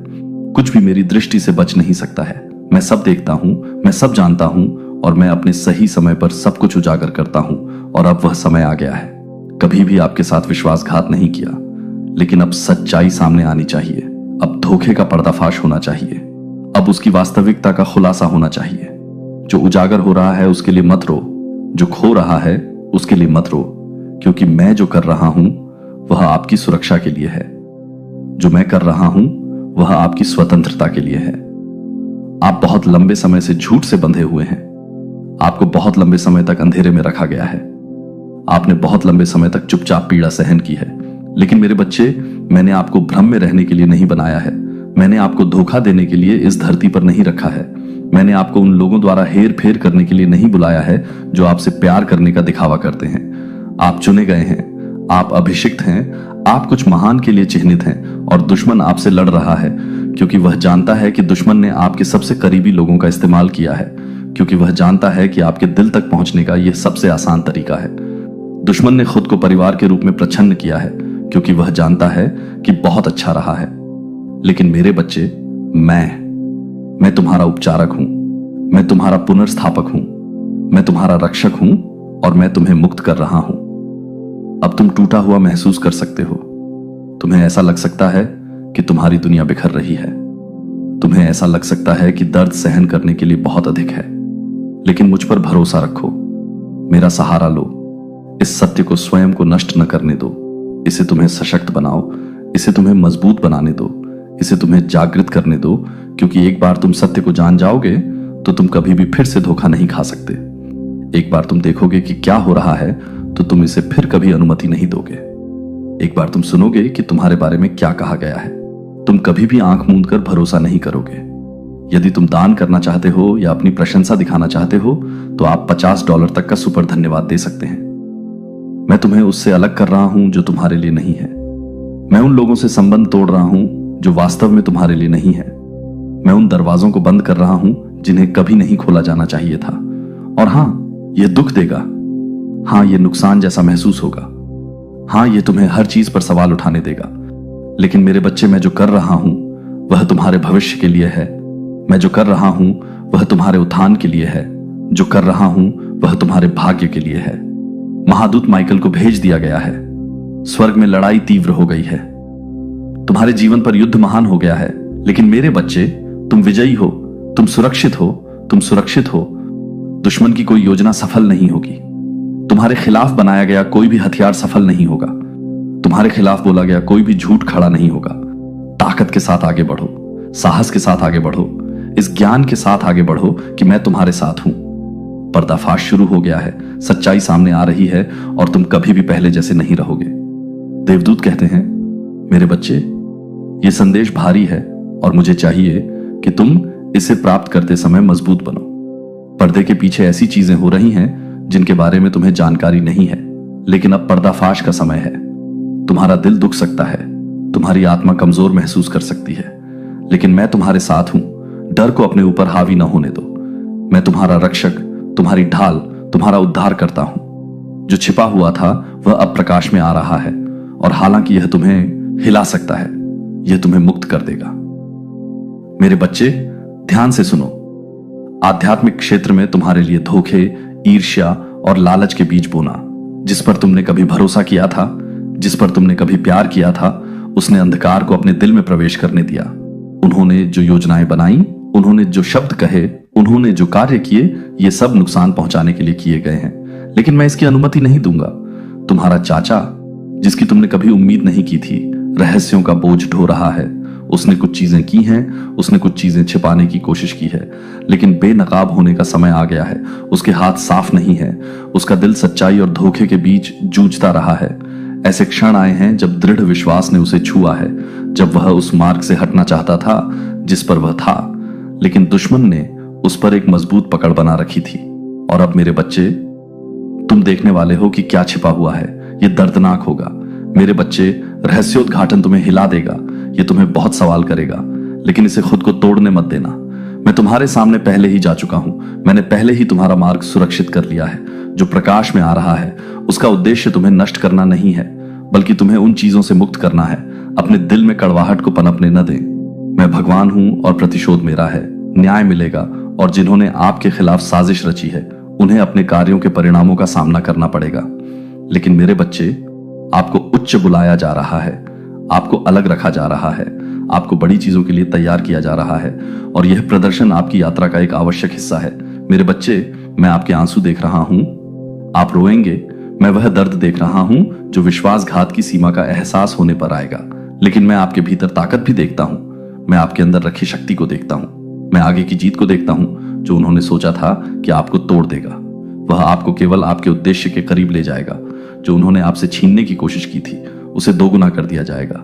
कुछ भी मेरी दृष्टि से बच नहीं सकता है। मैं सब देखता हूं, मैं सब जानता हूं और मैं अपने सही समय पर सब कुछ उजागर करता हूं। और अब वह समय आ गया है। कभी भी आपके साथ विश्वासघात नहीं किया, लेकिन अब सच्चाई सामने आनी चाहिए। अब धोखे का पर्दाफाश होना चाहिए। अब उसकी वास्तविकता का खुलासा होना चाहिए। जो उजागर हो रहा है उसके लिए मत रो, जो खो रहा है उसके लिए मत रो, क्योंकि मैं जो कर रहा हूं वह आपकी सुरक्षा के लिए है। जो मैं कर रहा हूं वह आपकी स्वतंत्रता के लिए है। आप बहुत लंबे समय से झूठ से बंधे हुए हैं। आपको बहुत लंबे समय तक अंधेरे में रखा गया है। आपने बहुत लंबे समय तक चुपचाप पीड़ा सहन की है। लेकिन मेरे बच्चे, मैंने आपको भ्रम में रहने के लिए नहीं बनाया है। मैंने आपको धोखा देने के लिए इस धरती पर नहीं रखा है। मैंने आपको उन लोगों द्वारा हेर फेर करने के लिए नहीं बुलाया है जो आपसे प्यार करने का दिखावा करते हैं। आप चुने गए हैं, आप अभिषिक्त हैं, आप कुछ महान के लिए चिन्हित हैं। और दुश्मन आपसे लड़ रहा है क्योंकि वह जानता है कि दुश्मन ने आपके सबसे करीबी लोगों का इस्तेमाल किया है, क्योंकि वह जानता है कि आपके दिल तक पहुंचने का यह सबसे आसान तरीका है। दुश्मन ने खुद को परिवार के रूप में प्रच्छन्न किया है क्योंकि वह जानता है कि बहुत अच्छा रहा है। लेकिन मेरे बच्चे, मैं तुम्हारा उपचारक हूं, मैं तुम्हारा पुनर्स्थापक हूं, मैं तुम्हारा रक्षक हूं और मैं तुम्हें मुक्त कर रहा हूं। अब तुम टूटा हुआ महसूस कर सकते हो। तुम्हें ऐसा लग सकता है कि तुम्हारी दुनिया बिखर रही है। तुम्हें ऐसा लग सकता है कि दर्द सहन करने के लिए बहुत अधिक है। लेकिन मुझ पर भरोसा रखो, मेरा सहारा लो। इस सत्य को स्वयं को नष्ट न करने दो। इसे तुम्हें सशक्त बनाओ, इसे तुम्हें मजबूत बनाने दो, इसे तुम्हें जागृत करने दो, क्योंकि एक बार तुम सत्य को जान जाओगे तो तुम कभी भी फिर से धोखा नहीं खा सकते। एक बार तुम देखोगे कि क्या हो रहा है तो तुम इसे फिर कभी अनुमति नहीं दोगे। एक बार तुम सुनोगे कि तुम्हारे बारे में क्या कहा गया है, तुम कभी भी आंख मूंद कर भरोसा नहीं करोगे। यदि तुम दान करना चाहते हो या अपनी प्रशंसा दिखाना चाहते हो तो आप $50 तक का सुपर धन्यवाद दे सकते हैं। मैं तुम्हें उससे अलग कर रहा हूं जो तुम्हारे लिए नहीं है। मैं उन लोगों से संबंध तोड़ रहा हूं जो वास्तव में तुम्हारे लिए नहीं है। मैं उन दरवाजों को बंद कर रहा हूं जिन्हें कभी नहीं खोला जाना चाहिए था। और हां, यह दुख देगा, हां यह नुकसान जैसा महसूस होगा, हां यह तुम्हें हर चीज पर सवाल उठाने देगा। लेकिन मेरे बच्चे, मैं जो कर रहा हूं वह तुम्हारे भविष्य के लिए है। मैं जो कर रहा हूं वह तुम्हारे उत्थान के लिए है। जो कर रहा हूं वह तुम्हारे भाग्य के लिए है। महादूत माइकल को भेज दिया गया है। स्वर्ग में लड़ाई तीव्र हो गई है। तुम्हारे जीवन पर युद्ध महान हो गया है। लेकिन मेरे बच्चे, तुम विजयी हो, तुम सुरक्षित हो, तुम सुरक्षित हो। दुश्मन की कोई योजना सफल नहीं होगी। तुम्हारे खिलाफ बनाया गया कोई भी हथियार सफल नहीं होगा। तुम्हारे खिलाफ बोला गया कोई भी झूठ खड़ा नहीं होगा। ताकत के साथ आगे बढ़ो, साहस के साथ आगे बढ़ो, इस ज्ञान के साथ आगे बढ़ो कि मैं तुम्हारे साथ हूं। पर्दाफाश शुरू हो गया है, सच्चाई सामने आ रही है और तुम कभी भी पहले जैसे नहीं रहोगे। देवदूत कहते हैं, मेरे बच्चे, यह संदेश भारी है और मुझे चाहिए कि तुम इसे प्राप्त करते समय मजबूत बनो। पर्दे के पीछे ऐसी चीजें हो रही हैं जिनके बारे में तुम्हें जानकारी नहीं है, लेकिन अब पर्दाफाश का समय है। तुम्हारा दिल दुख सकता है, तुम्हारी आत्मा कमजोर महसूस कर सकती है, लेकिन मैं तुम्हारे साथ हूं। डर को अपने ऊपर हावी न होने दो। मैं तुम्हारा रक्षक, तुम्हारी ढाल, तुम्हारा उद्धार करता हूं। जो छिपा हुआ था वह अब प्रकाश में आ रहा है, और हालांकि यह तुम्हें हिला सकता है, यह तुम्हें मुक्त कर देगा। मेरे बच्चे, ध्यान से सुनो। आध्यात्मिक क्षेत्र में तुम्हारे लिए धोखे, ईर्ष्या और लालच के बीज बोना, जिस पर तुमने कभी भरोसा किया था, जिस पर तुमने कभी प्यार किया था, उसने अंधकार को अपने दिल में प्रवेश करने दिया। उन्होंने जो योजनाएं बनाई, उन्होंने जो शब्द कहे, उन्होंने जो कार्य किए, ये सब नुकसान पहुंचाने के लिए किए गए हैं। लेकिन मैं इसकी अनुमति नहीं दूंगा। तुम्हारा चाचा, जिसकी तुमने कभी उम्मीद नहीं की थी, रहस्यों का बोझ ढो रहा है। उसने कुछ चीजें की हैं, उसने कुछ चीजें छिपाने की कोशिश की है, लेकिन बेनकाब होने का समय आ गया है। उसके हाथ साफ नहीं है, उसका दिल सच्चाई और धोखे के बीच जूझता रहा है। ऐसे क्षण आए हैं जब दृढ़ विश्वास ने उसे छुआ है, जब वह उस मार्ग से हटना चाहता था जिस पर वह था, लेकिन दुश्मन ने उस पर एक मजबूत पकड़ बना रखी थी। और अब मेरे बच्चे, तुम देखने वाले हो कि क्या छिपा हुआ है। यह दर्दनाक होगा। मेरे बच्चे, रहस्योद्घाटन तुम्हें हिला देगा। यह तुम्हें बहुत सवाल करेगा, लेकिन इसे खुद को तोड़ने मत देना। मैं तुम्हारे सामने पहले ही जा चुका हूं। मैंने पहले ही तुम्हारा मार्ग सुरक्षित कर लिया है। जो प्रकाश में आ रहा है, उसका उद्देश्य तुम्हें नष्ट करना नहीं है, बल्कि तुम्हें उन चीजों से मुक्त करना है। अपने दिल में कड़वाहट को पनपने न दें। मैं भगवान हूं और प्रतिशोध मेरा है। न्याय मिलेगा, और जिन्होंने आपके खिलाफ साजिश रची है, उन्हें अपने कार्यों के परिणामों का सामना करना पड़ेगा। लेकिन मेरे बच्चे, आपको उच्च बुलाया जा रहा है, आपको अलग रखा जा रहा है, आपको बड़ी चीजों के लिए तैयार किया जा रहा है, और यह प्रदर्शन आपकी यात्रा का एक आवश्यक हिस्सा है। मेरे बच्चे, मैं आपके आंसू देख रहा हूं। आप रोएंगे। मैं वह दर्द देख रहा हूं जो विश्वासघात की सीमा का एहसास होने पर आएगा। लेकिन मैं आपके भीतर ताकत भी देखता हूं। मैं आपके अंदर रखी शक्ति को देखता हूं। मैं आगे की जीत को देखता हूं, जो उन्होंने सोचा था कि आपको तोड़ देगा। वह आपको केवल आपके उद्देश्य के करीब ले जाएगा। जो उन्होंने आपसे छीनने की कोशिश की थी, उसे दोगुना कर दिया जाएगा।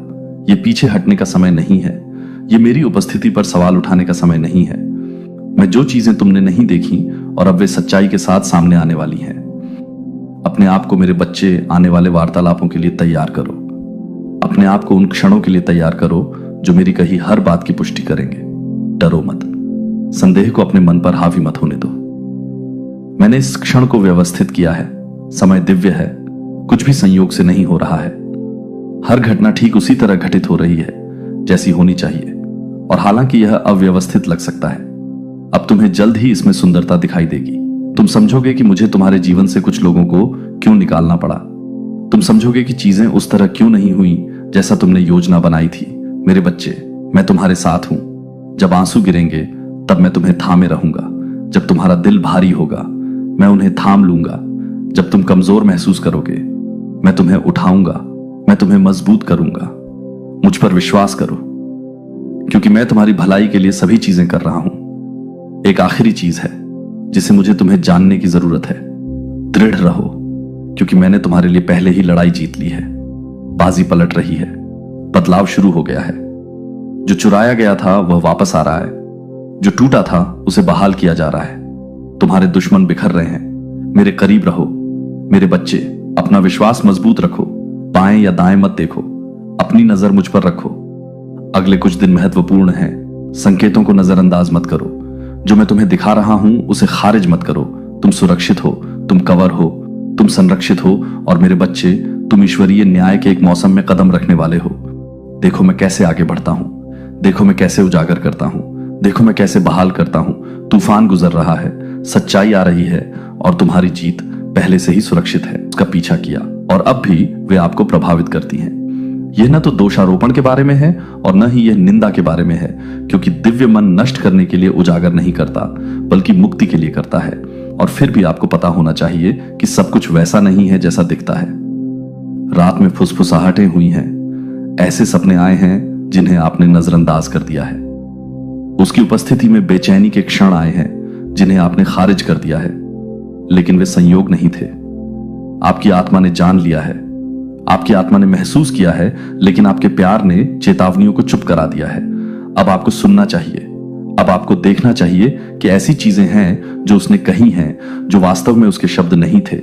यह पीछे हटने का समय नहीं है। यह मेरी उपस्थिति पर सवाल उठाने का समय नहीं है। मैं जो चीजें तुमने नहीं देखी, और अब वे सच्चाई के साथ सामने आने वाली हैं। अपने आप को मेरे बच्चे आने वाले वार्तालापों के लिए तैयार करो। अपने आप को उन क्षणों के लिए तैयार करो जो मेरी कही हर बात की पुष्टि करेंगे। डरो मत। संदेह को अपने मन पर हावी मत होने दो। मैंने इस क्षण को व्यवस्थित किया है। समय दिव्य है। कुछ भी संयोग से नहीं हो रहा है। हर घटना ठीक उसी तरह घटित हो रही है जैसी होनी चाहिए। और हालांकि यह अव्यवस्थित लग सकता है, अब तुम्हें जल्द ही इसमें सुंदरता दिखाई देगी। तुम समझोगे कि मुझे तुम्हारे जीवन से कुछ लोगों को क्यों निकालना पड़ा। तुम समझोगे कि चीजें उस तरह क्यों नहीं हुई जैसा तुमने योजना बनाई थी। मेरे बच्चे, मैं तुम्हारे साथ हूं। जब आंसू गिरेंगे, तब मैं तुम्हें थामे रहूंगा। जब तुम्हारा दिल भारी होगा, मैं उन्हें थाम लूंगा। जब तुम कमजोर महसूस करोगे, मैं तुम्हें उठाऊंगा। मैं तुम्हें मजबूत करूंगा। मुझ पर विश्वास करो, क्योंकि मैं तुम्हारी भलाई के लिए सभी चीजें कर रहा हूं। एक आखिरी चीज है जिसे मुझे तुम्हें जानने की जरूरत है। दृढ़ रहो, क्योंकि मैंने तुम्हारे लिए पहले ही लड़ाई जीत ली है। बाजी पलट रही है। बदलाव शुरू हो गया है। जो चुराया गया था वह वापस आ रहा है। जो टूटा था उसे बहाल किया जा रहा है। तुम्हारे दुश्मन बिखर रहे हैं। मेरे करीब रहो। मेरे बच्चे, अपना विश्वास मजबूत रखो। बाएं या दाएं मत देखो। अपनी नजर मुझ पर रखो। अगले कुछ दिन महत्वपूर्ण हैं। संकेतों को नजरअंदाज मत करो। जो मैं तुम्हें दिखा रहा हूं उसे खारिज मत करो। तुम सुरक्षित हो, तुम कवर हो, तुम संरक्षित हो, और मेरे बच्चे, तुम ईश्वरीय न्याय के एक मौसम में कदम रखने वाले हो। देखो मैं कैसे आगे बढ़ता हूं। देखो मैं कैसे उजागर करता हूं। देखो मैं कैसे बहाल करता हूं। तूफान गुजर रहा है, सच्चाई आ रही है, और तुम्हारी जीत पहले से ही सुरक्षित है। उसका पीछा किया, और अब भी वे आपको प्रभावित करती हैं। यह न तो दोषारोपण के बारे में है, और न ही यह निंदा के बारे में है, क्योंकि दिव्य मन नष्ट करने के लिए उजागर नहीं करता, बल्कि मुक्ति के लिए करता है। और फिर भी आपको पता होना चाहिए कि सब कुछ वैसा नहीं है जैसा दिखता है। रात में फुसफुसाहटें हुई हैं। ऐसे सपने आए हैं जिन्हें आपने नजरअंदाज कर दिया है। उसकी उपस्थिति में बेचैनी के क्षण आए हैं जिन्हें आपने खारिज कर दिया है, लेकिन वे संयोग नहीं थे। आपकी आत्मा ने जान लिया है। आपकी आत्मा ने महसूस किया है, लेकिन आपके प्यार ने चेतावनियों को चुप करा दिया है। अब आपको सुनना चाहिए। अब आपको देखना चाहिए कि ऐसी चीजें हैं जो उसने कही हैं, जो वास्तव में उसके शब्द नहीं थे।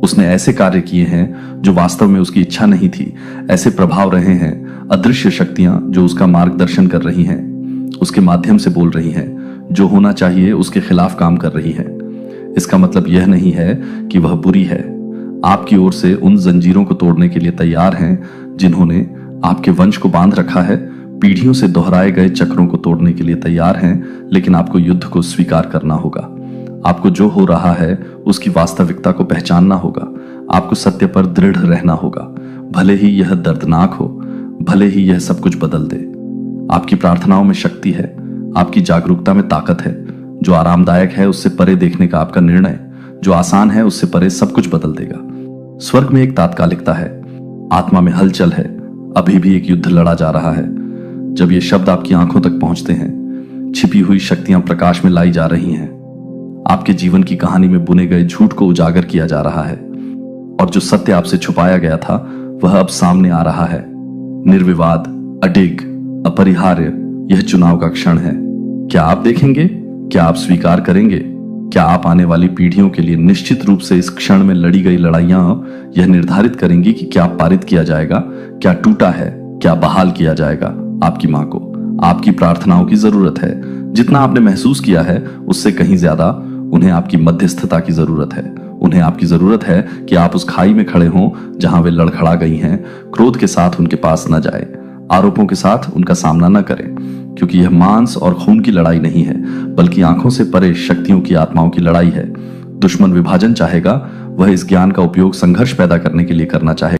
उसने ऐसे कार्य किए हैं जो वास्तव में उसकी इच्छा नहीं थी। ऐसे प्रभाव रहे हैं, अदृश्य शक्तियां जो उसका मार्गदर्शन कर रही हैं, उसके माध्यम से बोल रही हैं, जो होना चाहिए उसके खिलाफ काम कर रही हैं। इसका मतलब यह नहीं है कि वह बुरी है। आपकी ओर से उन जंजीरों को तोड़ने के लिए तैयार हैं जिन्होंने आपके वंश को बांध रखा है, पीढ़ियों से दोहराए गए चक्रों को तोड़ने के लिए तैयार हैं, लेकिन आपको युद्ध को स्वीकार करना होगा। आपको जो हो रहा है उसकी वास्तविकता को पहचानना होगा। आपको सत्य पर दृढ़ रहना होगा, भले ही यह दर्दनाक हो, भले ही यह सब कुछ बदल दे। आपकी प्रार्थनाओं में शक्ति है, आपकी जागरूकता में ताकत है। जो आरामदायक है उससे परे देखने का आपका निर्णय, जो आसान है उससे परे सब कुछ बदल देगा। स्वर्ग में एक तात्कालिकता है, आत्मा में हलचल है, अभी भी एक युद्ध लड़ा जा रहा है। जब ये शब्द आपकी आंखों तक पहुंचते हैं, छिपी हुई शक्तियां प्रकाश में लाई जा रही हैं। आपके जीवन की कहानी में बुने गए झूठ को उजागर किया जा रहा है, और जो सत्य आपसे छुपाया गया था वह अब सामने आ रहा है। निर्विवाद, अडिग, अपरिहार्य यह चुनाव का क्षण है। क्या आप देखेंगे? क्या आप स्वीकार करेंगे? क्या आप आने वाली पीढ़ियों के लिए निश्चित रूप से इस क्षण में लड़ी गई लड़ाइयां यह निर्धारित करेंगी कि क्या पारित किया जाएगा, क्या टूटा है, क्या बहाल किया जाएगा? आपकी मां को आपकी प्रार्थनाओं की जरूरत है। जितना आपने महसूस किया है उससे कहीं ज्यादा उन्हें आपकी मध्यस्थता की जरूरत है। उन्हें आपकी जरूरत है कि आप उस खाई में खड़े हों जहां वे लड़खड़ा गई हैं। क्रोध के साथ उनके पास न जाए, आरोपों के साथ उनका सामना न करें, क्योंकि यह मांस और खून की लड़ाई नहीं है, बल्कि आंखों से परे शक्तियों की आत्माओं की लड़ाई है। दुश्मन विभाजन चाहेगा, वह इस ज्ञान का उपयोग संघर्ष पैदा करने के लिए करना चाहेगा।